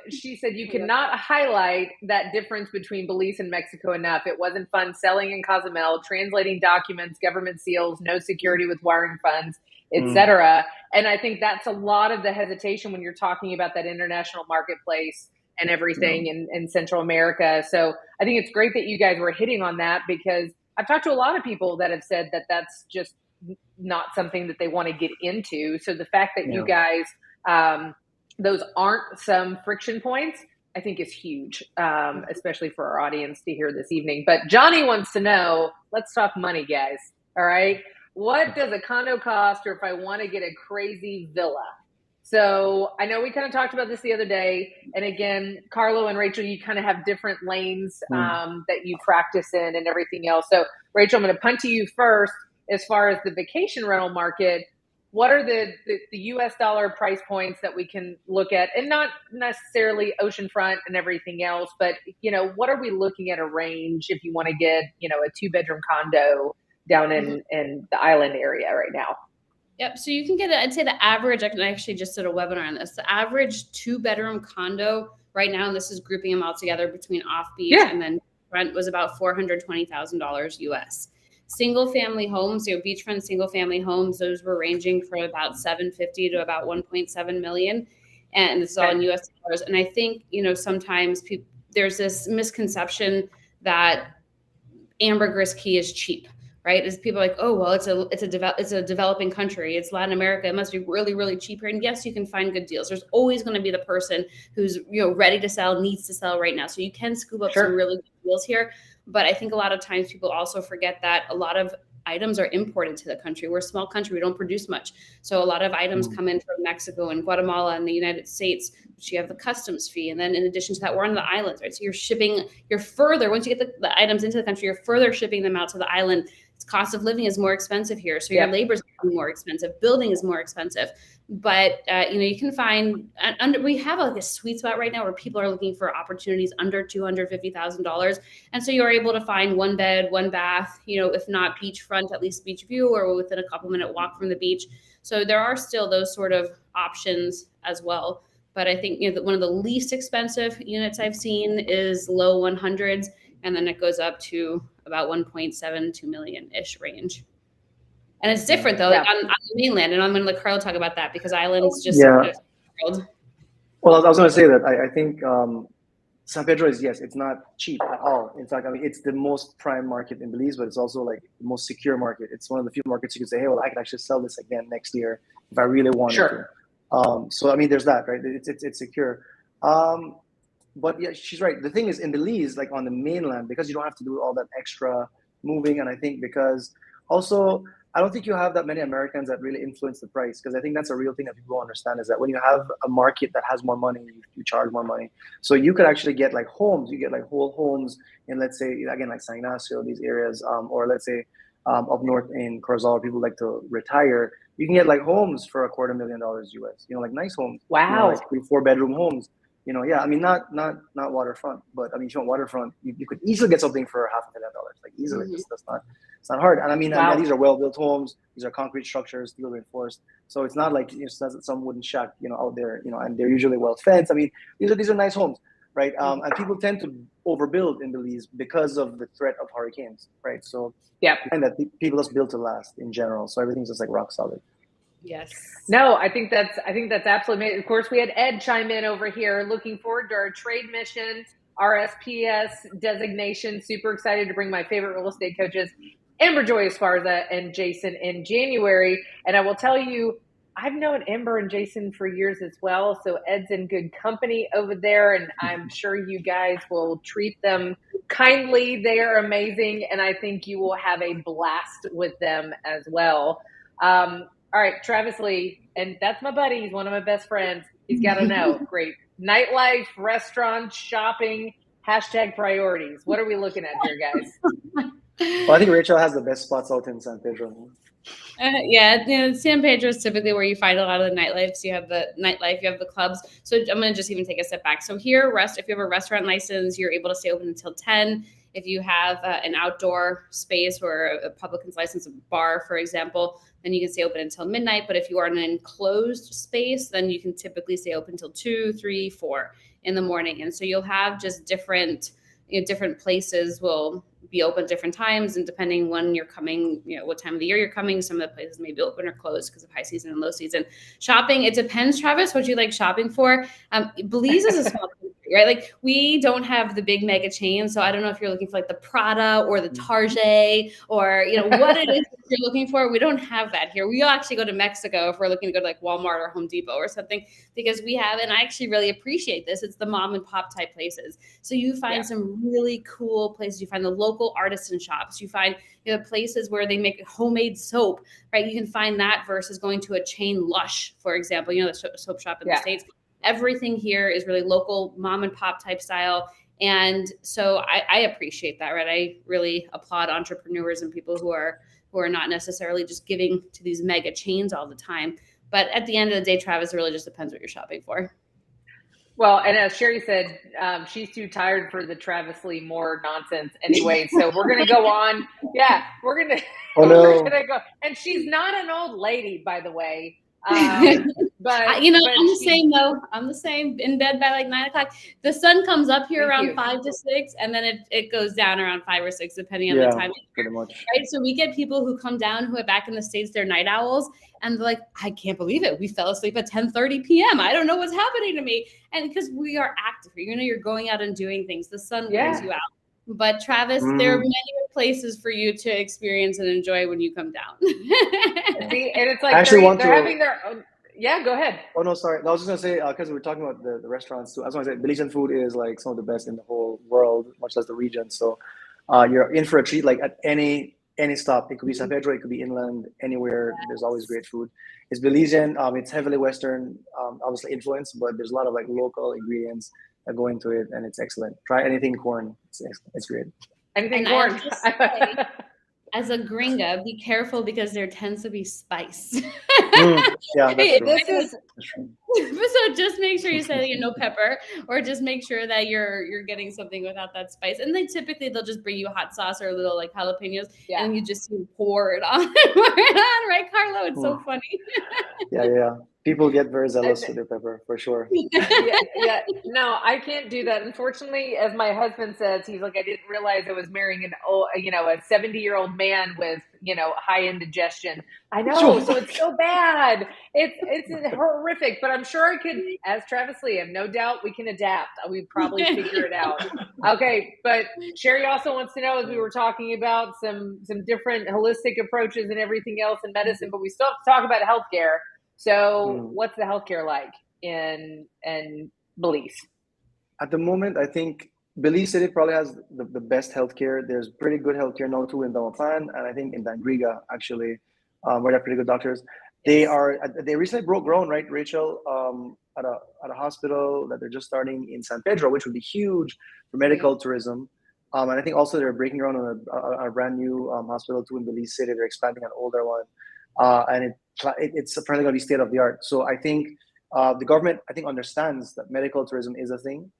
She said, you cannot highlight that difference between Belize and Mexico enough. It wasn't fun selling in Cozumel, translating documents, government seals, no security with wiring funds, etc. And I think that's a lot of the hesitation when you're talking about that international marketplace and everything in Central America. So I think it's great that you guys were hitting on that, because I've talked to a lot of people that have said that that's just not something that they want to get into. So the fact that you guys, those aren't some friction points, I think is huge, especially for our audience to hear this evening. But Johnny wants to know, let's talk money, guys. All right. What does a condo cost, or if I want to get a crazy villa? So I know we kind of talked about this the other day. And again, Carlo and Rachel, you kind of have different lanes that you practice in and everything else. So Rachel, I'm going to punt to you first. As far as the vacation rental market, what are the US dollar price points that we can look at? And not necessarily oceanfront and everything else, but, what are we looking at a range if you want to get, a 2-bedroom condo down in the island area right now? Yep. So you can get, I'd say the average, I actually just did a webinar on this, the average 2-bedroom condo right now, and this is grouping them all together between off beach and then front, was about $420,000 US. Single family homes, beachfront single family homes, those were ranging from about $750,000 to about $1.7 million. And this is all in US dollars. And I think, sometimes there's this misconception that Ambergris Key is cheap, right? As people are like, oh, well, it's a developing country. It's Latin America. It must be really, really cheaper. And yes, you can find good deals. There's always going to be the person who's, ready to sell, needs to sell right now. So you can scoop up some really good deals here. But I think a lot of times people also forget that a lot of items are imported to the country. We're a small country. We don't produce much. So a lot of items come in from Mexico and Guatemala and the United States, which you have the customs fee. And then in addition to that, we're on the islands, right? So you're further, once you get the items into the country, you're further shipping them out to the island. Cost of living is more expensive here. So your labor is more expensive. Building is more expensive. But, you can find, we have a sweet spot right now where people are looking for opportunities under $250,000. And so you're able to find 1 bed, 1 bath, if not beachfront, at least beach view, or within a couple-minute walk from the beach. So there are still those sort of options as well. But I think, one of the least expensive units I've seen is low 100s. And then it goes up to about 1.72 million-ish range. And it's different, though, on the mainland. And I'm going to let Carlo talk about that, because islands just world. Well, I was going to say that I think San Pedro is, it's not cheap at all. In fact, it's the most prime market in Belize, but it's also like the most secure market. It's one of the few markets you can say, hey, well, I can actually sell this again next year if I really wanted to. So, there's that, right? It's secure. But yeah, she's right. The thing is, in Belize, like on the mainland, because you don't have to do all that extra moving, and I think because also, I don't think you have that many Americans that really influence the price, because I think that's a real thing that people don't understand, is that when you have a market that has more money, you charge more money. So you could actually get like homes, you get like whole homes in, let's say, again, like San Ignacio, these areas, or let's say up north in Corzal, people like to retire. You can get like homes for $250,000 US, like nice homes. Wow. Like 3-4 bedroom homes. Not waterfront, but if you want waterfront, you could easily get something for $500,000, like easily. It's not hard. And these are well-built homes. These are concrete structures, steel reinforced. So it's not like some wooden shack, out there, and they're usually well fenced. These are nice homes, right? And people tend to overbuild in Belize because of the threat of hurricanes, right? So and that people just build to last in general. So everything's just like rock solid. Yes. No, I think that's absolutely amazing. Of course, we had Ed chime in over here. Looking forward to our trade mission, RSPS designation. Super excited to bring my favorite real estate coaches, Amber Joy Esparza and Jason, in January. And I will tell you, I've known Amber and Jason for years as well. So Ed's in good company over there, and I'm sure you guys will treat them kindly. They are amazing, and I think you will have a blast with them as well. All right, Travis Lee, and that's my buddy. He's one of my best friends. He's got to know. Great. Nightlife, restaurants, shopping, #priorities. What are we looking at here, guys? Well, I think Rachel has the best spots out in San Pedro. San Pedro is typically where you find a lot of the nightlife. So you have the nightlife, you have the clubs. So I'm going to just even take a step back. So here, if you have a restaurant license, you're able to stay open until 10. If you have an outdoor space or a publican's license, a bar, for example, then you can stay open until midnight. But if you are in an enclosed space, then you can typically stay open until 2, 3, 4 in the morning. And so you'll have just different places will be open at different times, and depending when you're coming, what time of the year you're coming, some of the places may be open or closed because of high season and low season. Shopping, it depends, Travis, what you like shopping for. Belize is a small country, right? Like, we don't have the big mega chains, so I don't know if you're looking for like the Prada or the Target or what it is that you're looking for. We don't have that here. We'll actually go to Mexico if we're looking to go to like Walmart or Home Depot or something, because we have, and I actually really appreciate this, it's the mom and pop type places. So you find some really cool places. You find the local artisan shops. You find places where they make homemade soap, right? You can find that versus going to a chain Lush, for example, the soap shop in the States. Everything here is really local, mom and pop type style. And so I appreciate that, right? I really applaud entrepreneurs and people who are not necessarily just giving to these mega chains all the time. But at the end of the day, Travis, it really just depends what you're shopping for. Well, and as Sherry said, she's too tired for the Travis Lee Moore nonsense anyway. So we're going to go on. Yeah, we're going to go. And she's not an old lady, by the way. But I'm the same though. I'm the same, in bed by like 9 o'clock. The sun comes up here around 5 to 6, and then it goes down around 5 or 6, depending on the time. Pretty much. Right. So we get people who come down who are back in the States, they're night owls, and they're like, I can't believe it. We fell asleep at 10:30 p.m. I don't know what's happening to me. And because we are active, you're going out and doing things. The sun wears you out. But Travis, there are many places for you to experience and enjoy when you come down. See, and it's like they're having their own. Yeah, go ahead. Oh, no, sorry. I was just going to say, because we were talking about the restaurants too. I was going to say, Belizean food is like some of the best in the whole world, much less the region. So you're in for a treat, like at any stop. It could be San Pedro, it could be inland, anywhere. There's always great food. It's Belizean. It's heavily Western, obviously influenced, but there's a lot of like local ingredients that go into it, and it's excellent. Try anything corn. It's great. Anything corn. As a gringa, be careful because there tends to be spice. Yeah, that's true. So just make sure you say no pepper, or just make sure that you're getting something without that spice. And they'll just bring you hot sauce or a little like jalapenos, and you just pour it on, right, Carlo? It's so funny. Yeah. People get very zealous with their pepper, for sure. Yeah. No, I can't do that. Unfortunately, as my husband says, he's like, I didn't realize I was marrying a 70-year-old man with, high indigestion. I know. So it's so bad. It's horrific, but I'm sure I could, as Travis Lee, I have no doubt we can adapt. We'd probably figure it out. Okay. But Sherry also wants to know, as we were talking about some different holistic approaches and everything else in medicine, but we still have to talk about healthcare. So what's the healthcare like in Belize? At the moment, I think Belize City probably has the best healthcare. There's pretty good healthcare now too in Dauphin, and I think in Dangriga actually, where they have pretty good doctors. They recently broke ground, right, Rachel, at a hospital that they're just starting in San Pedro, which would be huge for medical tourism. And I think also they're breaking ground on a brand new hospital too in Belize City. They're expanding an older one, and it's apparently going to be state of the art. So I think the government, understands that medical tourism is a thing.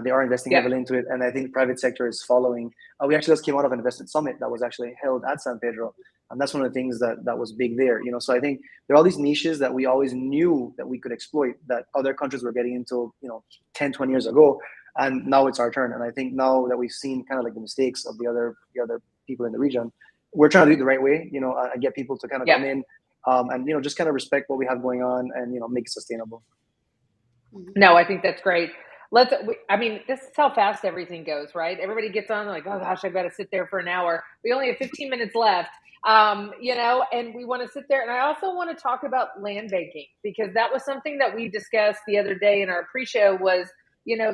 They are investing heavily into it, and I think the private sector is following. We actually just came out of an investment summit that was actually held at San Pedro, and that's one of the things that was big there. So I think there are all these niches that we always knew that we could exploit, that other countries were getting into 10, 20 years ago, and now it's our turn. And I think now that we've seen kind of like the mistakes of the other people in the region, we're trying to do it the right way, and get people to kind of come in, and just kind of respect what we have going on, and make it sustainable. No, I think that's great. This is how fast everything goes, right? Everybody gets on like, oh gosh, I've got to sit there for an hour. We only have 15 minutes left, and we want to sit there. And I also want to talk about land banking, because that was something that we discussed the other day in our pre-show. Was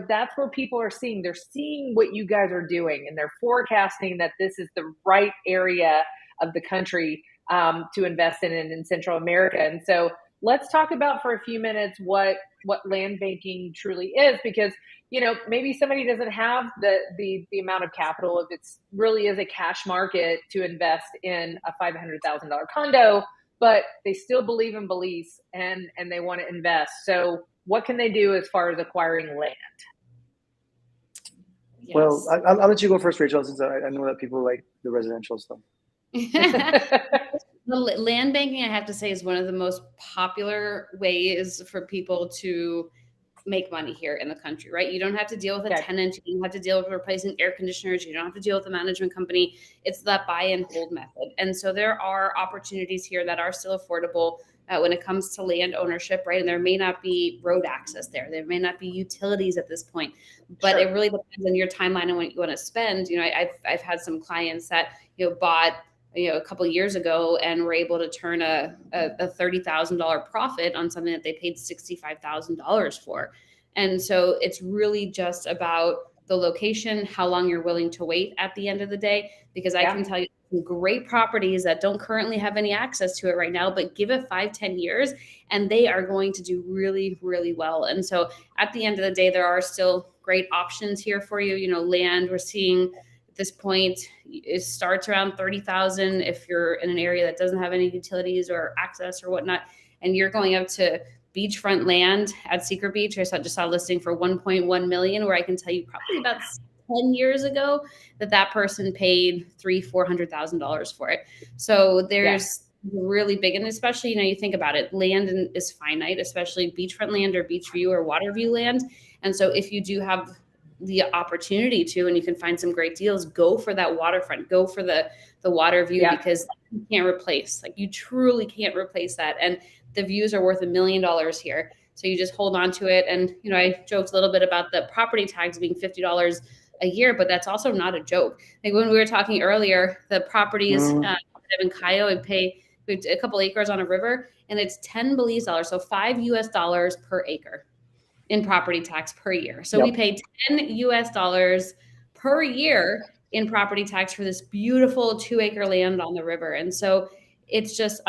that's where people are seeing. They're seeing what you guys are doing, and they're forecasting that this is the right area of the country to invest in Central America. And so let's talk about for a few minutes what land banking truly is, because maybe somebody doesn't have the amount of capital, if it's really is a cash market to invest in a $500,000 condo, but they still believe in Belize and they want to invest. So what can they do as far as acquiring land? Yes. Well, I'll let you go first, Rachel, since I know that people like the residential stuff. Land banking, I have to say, is one of the most popular ways for people to make money here in the country, right? You don't have to deal with a tenant. You don't have to deal with replacing air conditioners. You don't have to deal with a management company. It's that buy and hold method. And so there are opportunities here that are still affordable when it comes to land ownership, right? And there may not be road access there. There may not be utilities at this point, but it really depends on your timeline and what you want to spend. You know, I've had some clients that, bought a couple of years ago and were able to turn a $30,000 profit on something that they paid $65,000 for. And so it's really just about the location, how long you're willing to wait at the end of the day, because I can tell you some great properties that don't currently have any access to it right now, but give it 5-10 years and they are going to do really, really well. And so at the end of the day, there are still great options here for you. Land, we're seeing at this point, it starts around 30,000 if you're in an area that doesn't have any utilities or access or whatnot, and you're going up to beachfront land at Secret Beach. I just saw a listing for 1.1 million, where I can tell you probably about 10 years ago that person paid $300,000-$400,000 for it. So there's really big, and especially, you think about it, land is finite, especially beachfront land or beach view or water view land. And so if you do have the opportunity to, and you can find some great deals, go for that waterfront, go for the water view, because you can't replace, you truly can't replace that. And the views are worth $1 million here. So you just hold on to it. And, I joked a little bit about the property tags being $50 a year, but that's also not a joke. When we were talking earlier, the properties in Cayo, I pay a couple acres on a river, and it's 10 Belize dollars, so $5 per acre in property tax per year. So we pay $10 per year in property tax for this beautiful 2-acre land on the river. And so it's just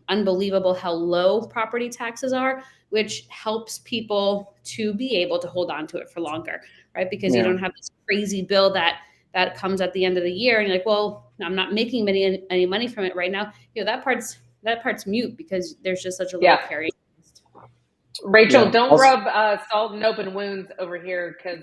unbelievable how low property taxes are, which helps people to be able to hold on to it for longer, right? Because you don't have this crazy bill that comes at the end of the year, and you're like, well, I'm not making any money from it right now. That part's mute because there's just such a low carry. Rachel, don't rub salt and open wounds over here, because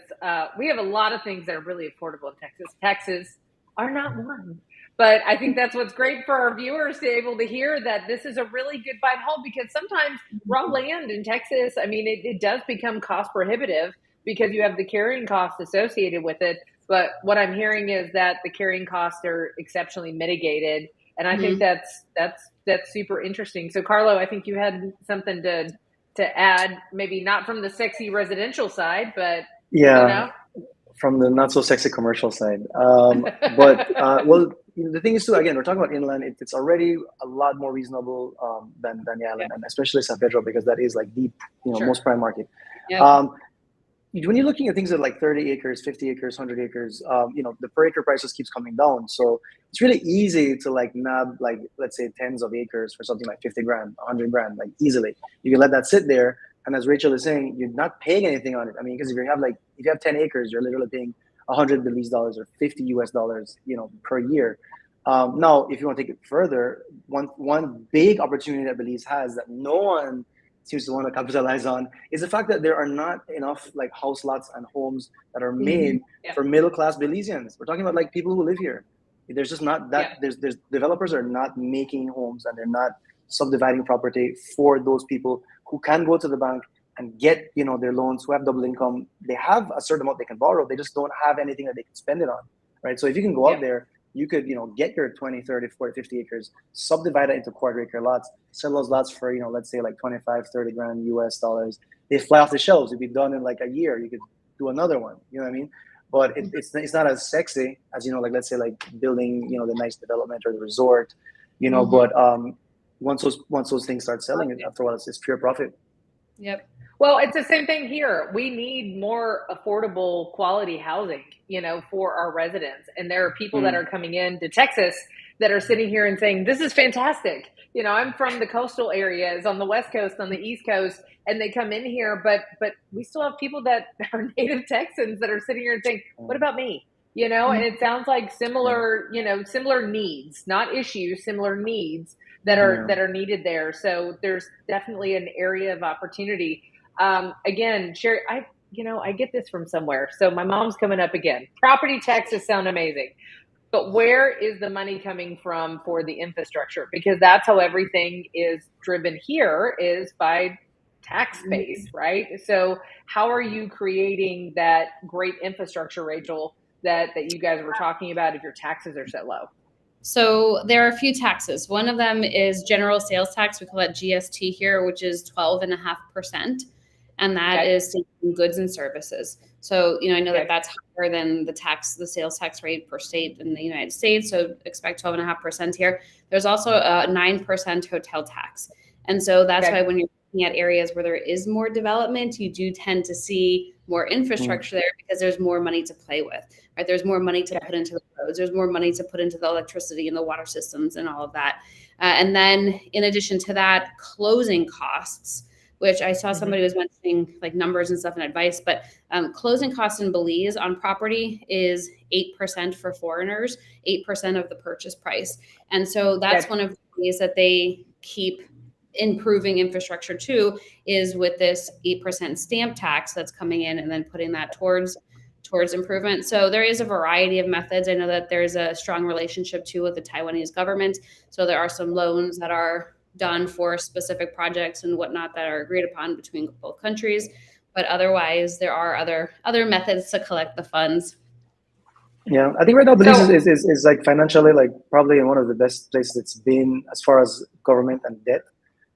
we have a lot of things that are really affordable in Texas. Taxes are not one. But I think that's what's great for our viewers to be able to hear, that this is a really good buy and hold, because sometimes raw land in Texas, it does become cost prohibitive because you have the carrying costs associated with it. But what I'm hearing is that the carrying costs are exceptionally mitigated. And I think that's super interesting. So Carlo, I think you had something to add, maybe not from the sexy residential side, but from the not so sexy commercial side. But well, the thing is too, again, we're talking about inland. It's already a lot more reasonable than the island, and especially San Pedro, because that is the most prime market. When you're looking at things that 30 acres, 50 acres, 100 acres, the per acre prices keeps coming down. So it's really easy to nab let's say tens of acres for something like 50 grand, 100 grand, easily. You can let that sit there. And as Rachel is saying, you're not paying anything on it. Because if you have 10 acres, you're literally paying 100 Belize dollars or $50 US, per year. Now, if you want to take it further, one big opportunity that Belize has that no one seems to want to capitalize on is the fact that there are not enough house lots and homes that are made for middle-class Belizeans. We're talking about people who live here. There's just not that. There's developers are not making homes, and they're not subdividing property for those people who can go to the bank and get their loans, who have double income. They have a certain amount they can borrow. They just don't have anything that they can spend it on, right? So if you can go out there, you could get your 20, 30, 40, 50 acres, subdivide it into quarter-acre lots, sell those lots for let's say 25, 30 grand US dollars. They fly off the shelves. It'd be done in a year. You could do another one. You know what I mean? But it's not as sexy as let's say building the nice development or the resort, But once those things start selling, after a while, it's pure profit. Yep. Well, it's the same thing here. We need more affordable quality housing, for our residents. And there are people that are coming into Texas that are sitting here and saying, this is fantastic. I'm from the coastal areas on the West Coast, on the East Coast, and they come in here, but we still have people that are native Texans that are sitting here and saying, what about me? And it sounds like similar needs, not issues, similar needs that are needed there. So there's definitely an area of opportunity. Again, Sherry, I get this from somewhere. So my mom's coming up again. Property taxes sound amazing. But where is the money coming from for the infrastructure? Because that's how everything is driven here, is by tax base, right? So how are you creating that great infrastructure, Rachel, that you guys were talking about if your taxes are so low? So there are a few taxes. One of them is general sales tax. We call that GST here, which is 12.5%. And that is goods and services. So, I know that that's higher than the sales tax rate per state in the United States. So expect 12.5% here. There's also a 9% hotel tax. And so that's why when you're looking at areas where there is more development, you do tend to see more infrastructure there because there's more money to play with, right? There's more money to put into the roads. There's more money to put into the electricity and the water systems and all of that. And then in addition to that, closing costs, which I saw somebody was mentioning like numbers and stuff and advice, but closing costs in Belize on property is 8% for foreigners, 8% of the purchase price. And so that's one of the ways that they keep improving infrastructure too, is with this 8% stamp tax that's coming in and then putting that towards improvement. So there is a variety of methods. I know that there's a strong relationship too with the Taiwanese government. So there are some loans that are done for specific projects and whatnot that are agreed upon between both countries. But otherwise, there are other methods to collect the funds. Yeah, I think right now Belize is like financially like probably in one of the best places it's been as far as government and debt.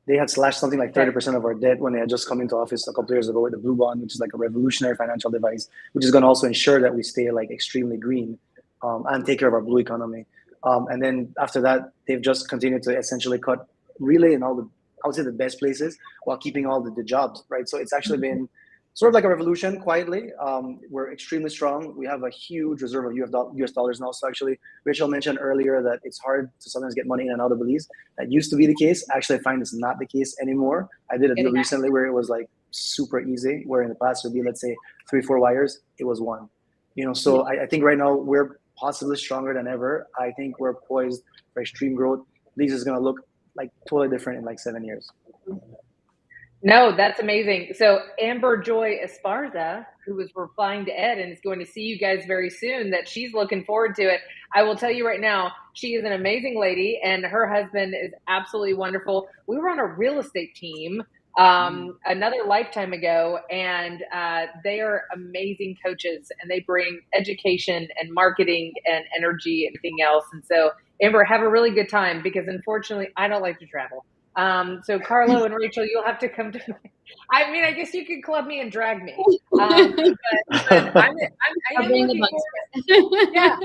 They had slashed something like 30% of our debt when they had just come into office a couple of years ago with the Blue Bond, which is like a revolutionary financial device, which is going to also ensure that we stay like extremely green and take care of our blue economy. And then after that, they've just continued to essentially cut really in all the, I would say, the best places while keeping all the jobs, right? So it's actually been sort of like a revolution quietly. We're extremely strong. We have a huge reserve of US dollars now. So actually, Rachel mentioned earlier that it's hard to sometimes get money in and out of Belize. That used to be the case. Actually, I find it's not the case anymore. I did a deal recently where it was like super easy, where in the past it would be, let's say, 3-4 wires. It was one. So I think right now we're possibly stronger than ever. I think we're poised for extreme growth. Belize is going to look like totally different in like 7 years. No, that's amazing. So Amber Joy Esparza, who was replying to Ed and is going to see you guys very soon, that she's looking forward to it. I will tell you right now, she is an amazing lady and her husband is absolutely wonderful. We were on a real estate team another lifetime ago, and they are amazing coaches and they bring education and marketing and energy and everything else. And so Amber, have a really good time, because unfortunately I don't like to travel. So Carlo and Rachel, you'll have to come to me. I mean, I guess you could club me and drag me. But I am looking forward. Yeah,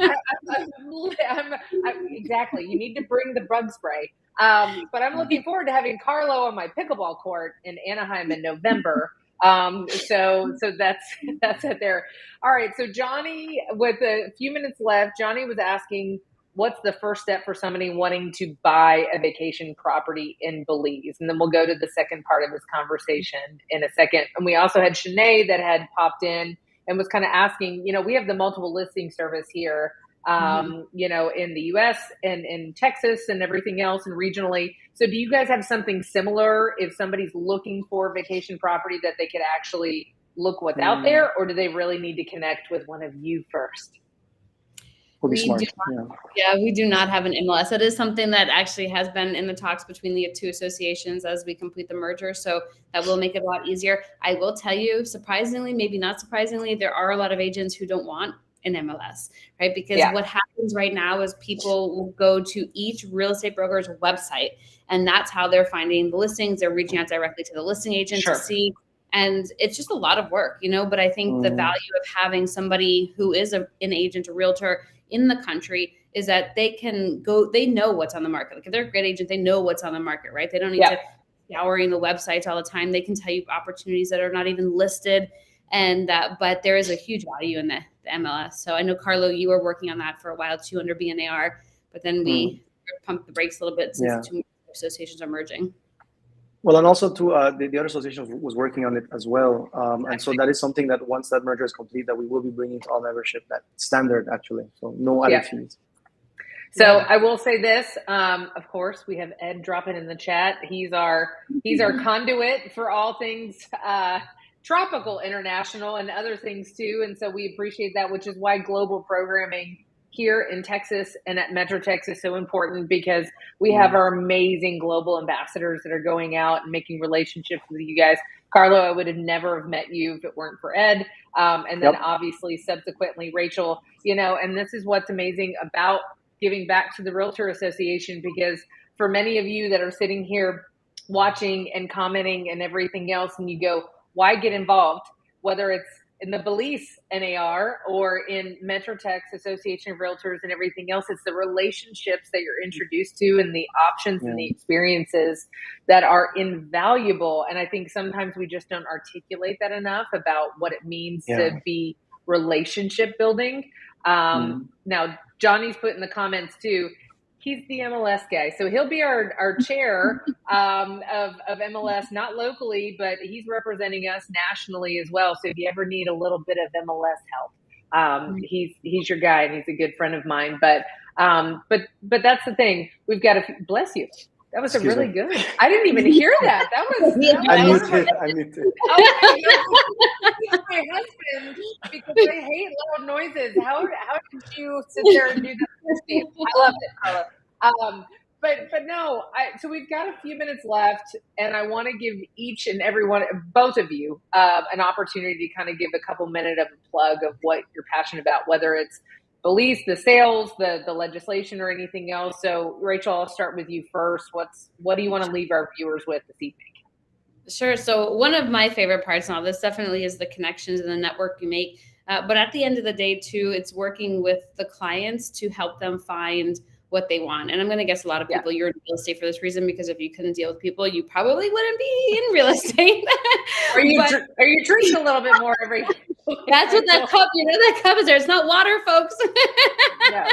exactly. You need to bring the bug spray. But I'm looking forward to having Carlo on my pickleball court in Anaheim in November. So that's it there. All right. So Johnny, with a few minutes left, Johnny was asking, what's the first step for somebody wanting to buy a vacation property in Belize? And then we'll go to the second part of this conversation in a second. And we also had Shanae that had popped in and was kind of asking, we have the multiple listing service here, in the US and in Texas and everything else and regionally. So do you guys have something similar if somebody's looking for vacation property that they could actually look what's out there, or do they really need to connect with one of you first? We do not have an MLS. That is something that actually has been in the talks between the two associations as we complete the merger. So that will make it a lot easier. I will tell you, surprisingly, maybe not surprisingly, there are a lot of agents who don't want an MLS, right? Because what happens right now is people will go to each real estate broker's website, and that's how they're finding the listings. They're reaching out directly to the listing agent to see. And it's just a lot of work, but I think the value of having somebody who is an agent, a realtor in the country, is that they can go, they know what's on the market. Like if they're a great agent, they know what's on the market, right? They don't need to scouring the websites all the time. They can tell you opportunities that are not even listed. And but there is a huge value in the MLS. So I know, Carlo, you were working on that for a while too under BNAR, but then we pumped the brakes a little bit since the two associations are merging. Well, and also too, the other association was working on it as well. And so that is something that once that merger is complete, that we will be bringing to all membership, that standard actually. So no other fees. So I will say this, of course, we have Ed dropping in the chat. He's our conduit for all things tropical international and other things too. And so we appreciate that, which is why global programming here in Texas and at MetroTex is so important because we have our amazing global ambassadors that are going out and making relationships with you guys. Carlo, I would have never have met you if it weren't for Ed. And then obviously subsequently Rachel, and this is what's amazing about giving back to the Realtor Association, because for many of you that are sitting here watching and commenting and everything else, and you go, why get involved? Whether it's in the Belize NAR or in MetroTex Association of Realtors and everything else, it's the relationships that you're introduced to and the options and the experiences that are invaluable. And I think sometimes we just don't articulate that enough about what it means to be relationship building. Now, Johnny's put in the comments too, he's the MLS guy. So he'll be our chair of MLS, not locally, but he's representing us nationally as well. So if you ever need a little bit of MLS help, he's your guy, and he's a good friend of mine. But that's the thing. We've got to bless you. That was really good. I didn't even hear that. That was I muted. My husband, because I hate loud noises. How did you sit there and do that, Steve? I loved it, Carla. But no, so we've got a few minutes left, and I want to give each and every one, both of you, an opportunity to kind of give a couple minutes of a plug of what you're passionate about, whether it's Belize, the sales, the legislation, or anything else. So, Rachel, I'll start with you first. What do you want to leave our viewers with this evening? Sure. So one of my favorite parts now, this definitely is the connections and the network you make. But at the end of the day, too, it's working with the clients to help them find what they want. And I'm going to guess a lot of people, you're in real estate for this reason, because if you couldn't deal with people, you probably wouldn't be in real estate. Are you drinking a little bit more every day? That's what that cup, that cup is there. It's not water, folks. No.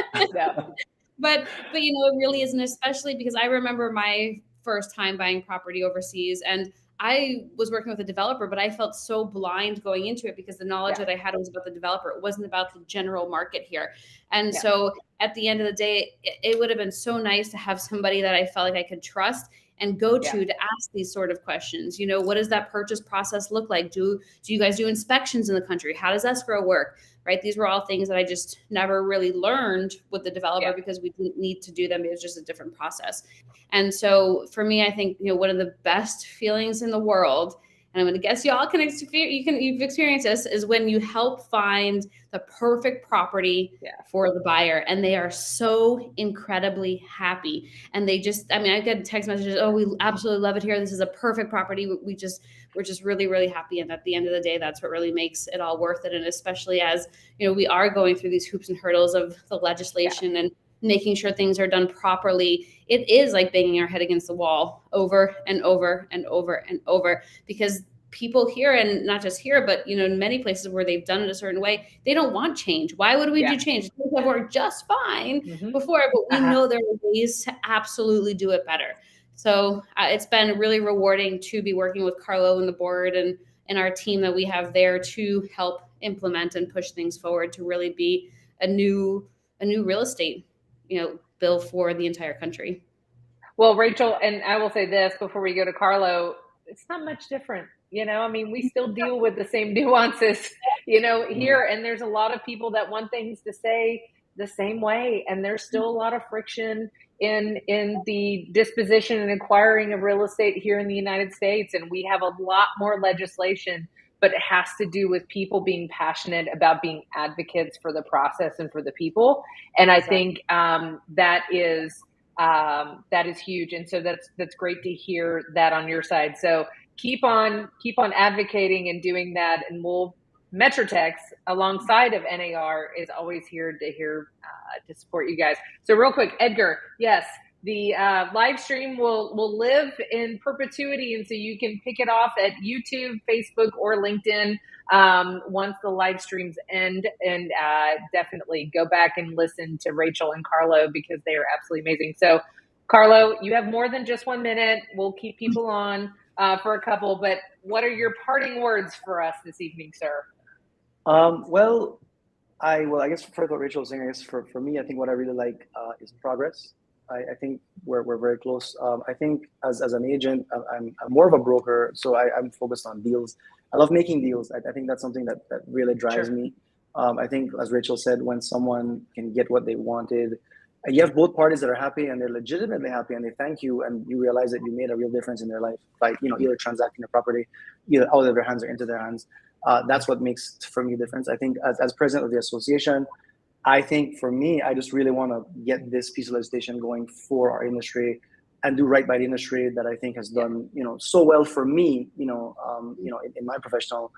But it really isn't, especially because I remember my first time buying property overseas, and I was working with a developer, but I felt so blind going into it because the knowledge that I had was about the developer. It wasn't about the general market here. And so at the end of the day, it would have been so nice to have somebody that I felt like I could trust and go to ask these sort of questions. What does that purchase process look like? Do you guys do inspections in the country? How does escrow work? Right? These were all things that I just never really learned with the developer because we didn't need to do them. It was just a different process. And so for me, I think, one of the best feelings in the world, and I'm going to guess y'all you've experienced this, is when you help find the perfect property for the buyer, and they are so incredibly happy. And they just, I get text messages, oh, we absolutely love it here. This is a perfect property. We're just really, really happy. And at the end of the day, that's what really makes it all worth it. And especially as, we are going through these hoops and hurdles of the legislation and making sure things are done properly. It is like banging our head against the wall over and over and over and over, because people here, and not just here, but in many places where they've done it a certain way, they don't want change. Why would we do change? Things have worked just fine before, but we know there are ways to absolutely do it better. So it's been really rewarding to be working with Carlo and the board and our team that we have there to help implement and push things forward to really be a new real estate bill for the entire country. Well, Rachel, and I will say this before we go to Carlo, it's not much different. We still deal with the same nuances, here, and there's a lot of people that want things to say the same way. And there's still a lot of friction in the disposition and acquiring of real estate here in the United States. And we have a lot more legislation, but it has to do with people being passionate about being advocates for the process and for the people. And I think that is huge. And so that's great to hear that on your side. So keep on advocating and doing that. And MetroTex alongside of NAR is always here to support you guys. So real quick, Edgar, yes, the live stream will live in perpetuity, and so you can pick it off at YouTube, Facebook, or LinkedIn once the live streams end. And definitely go back and listen to Rachel and Carlo, because they are absolutely amazing. So, Carlo, you have more than just 1 minute. We'll keep people on for a couple, but what are your parting words for us this evening, sir? I guess for what Rachel was saying, I guess for me, I think what I really like is progress. I think we're very close. I think as an agent, I'm more of a broker, so I'm focused on deals. I love making deals. I think that's something that really drives me. I think, as Rachel said, when someone can get what they wanted, you have both parties that are happy and they're legitimately happy and they thank you and you realize that you made a real difference in their life by, either transacting the property, either out of their hands or into their hands. That's what makes, for me, a difference. I think as president of the association, I think for me, I just really want to get this piece of legislation going for our industry and do right by the industry that I think has done, so well for me, in my professional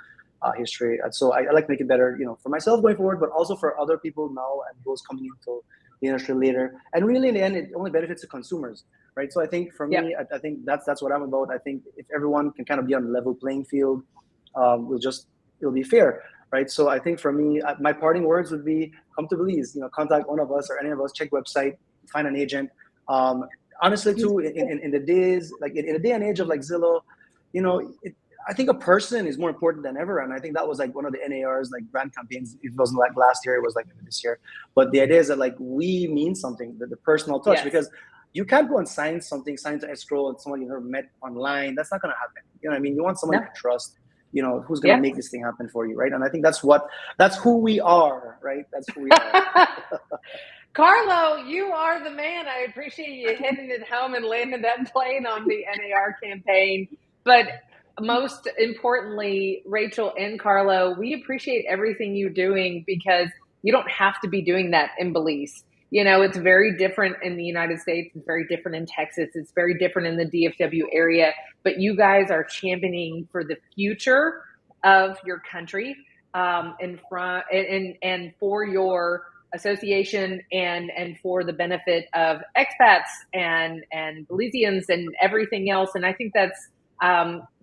history. And so I like to make it better, for myself going forward, but also for other people now and those coming into the industry later. And really, in the end, it only benefits the consumers, right? So I think for me, I think that's what I'm about. I think if everyone can kind of be on a level playing field, it'll be fair, right? So I think for me, my parting words would be: come to Belize, contact one of us or any of us, check website, find an agent. Honestly, too, in the days, like in the day and age of like Zillow, I think a person is more important than ever. And I think that was like one of the NAR's like brand campaigns. It wasn't like last year, it was like this year. But the idea is that like we mean something, the personal touch, because you can't go and sign to escrow and someone you never met online. That's not going to happen. You know what I mean? You want someone you can trust, who's going to make this thing happen for you, right? And I think that's who we are, right? That's who we are. Carlo, you are the man. I appreciate you hitting it home and landing that plane on the NAR campaign. But most importantly, Rachel and Carlo, we appreciate everything you're doing because you don't have to be doing that in Belize. It's very different in the United States. It's very different in Texas. It's very different in the DFW area. But you guys are championing for the future of your country and for your association and for the benefit of expats and Belizeans and everything else. And I think that's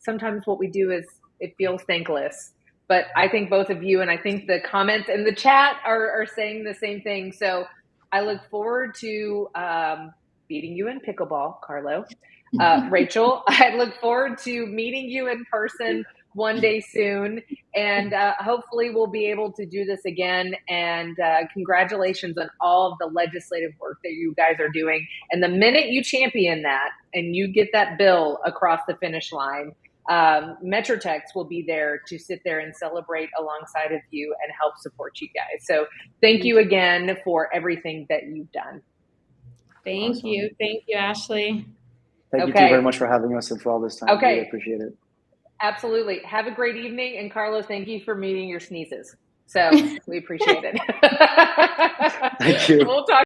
sometimes what we do is it feels thankless. But I think both of you, and I think the comments in the chat are saying the same thing. So I look forward to beating you in pickleball, Carlo. Rachel, I look forward to meeting you in person one day soon. And hopefully we'll be able to do this again. And congratulations on all of the legislative work that you guys are doing. And the minute you champion that and you get that bill across the finish line, Metrotex will be there to sit there and celebrate alongside of you and help support you guys. So thank you again for everything that you've done. Thank you. Thank you, Ashley. Thank you too very much for having us and for all this time. Okay. Really appreciate it. Absolutely. Have a great evening. And Carlos, thank you for muting your sneezes. So we appreciate it. Thank you. We'll talk.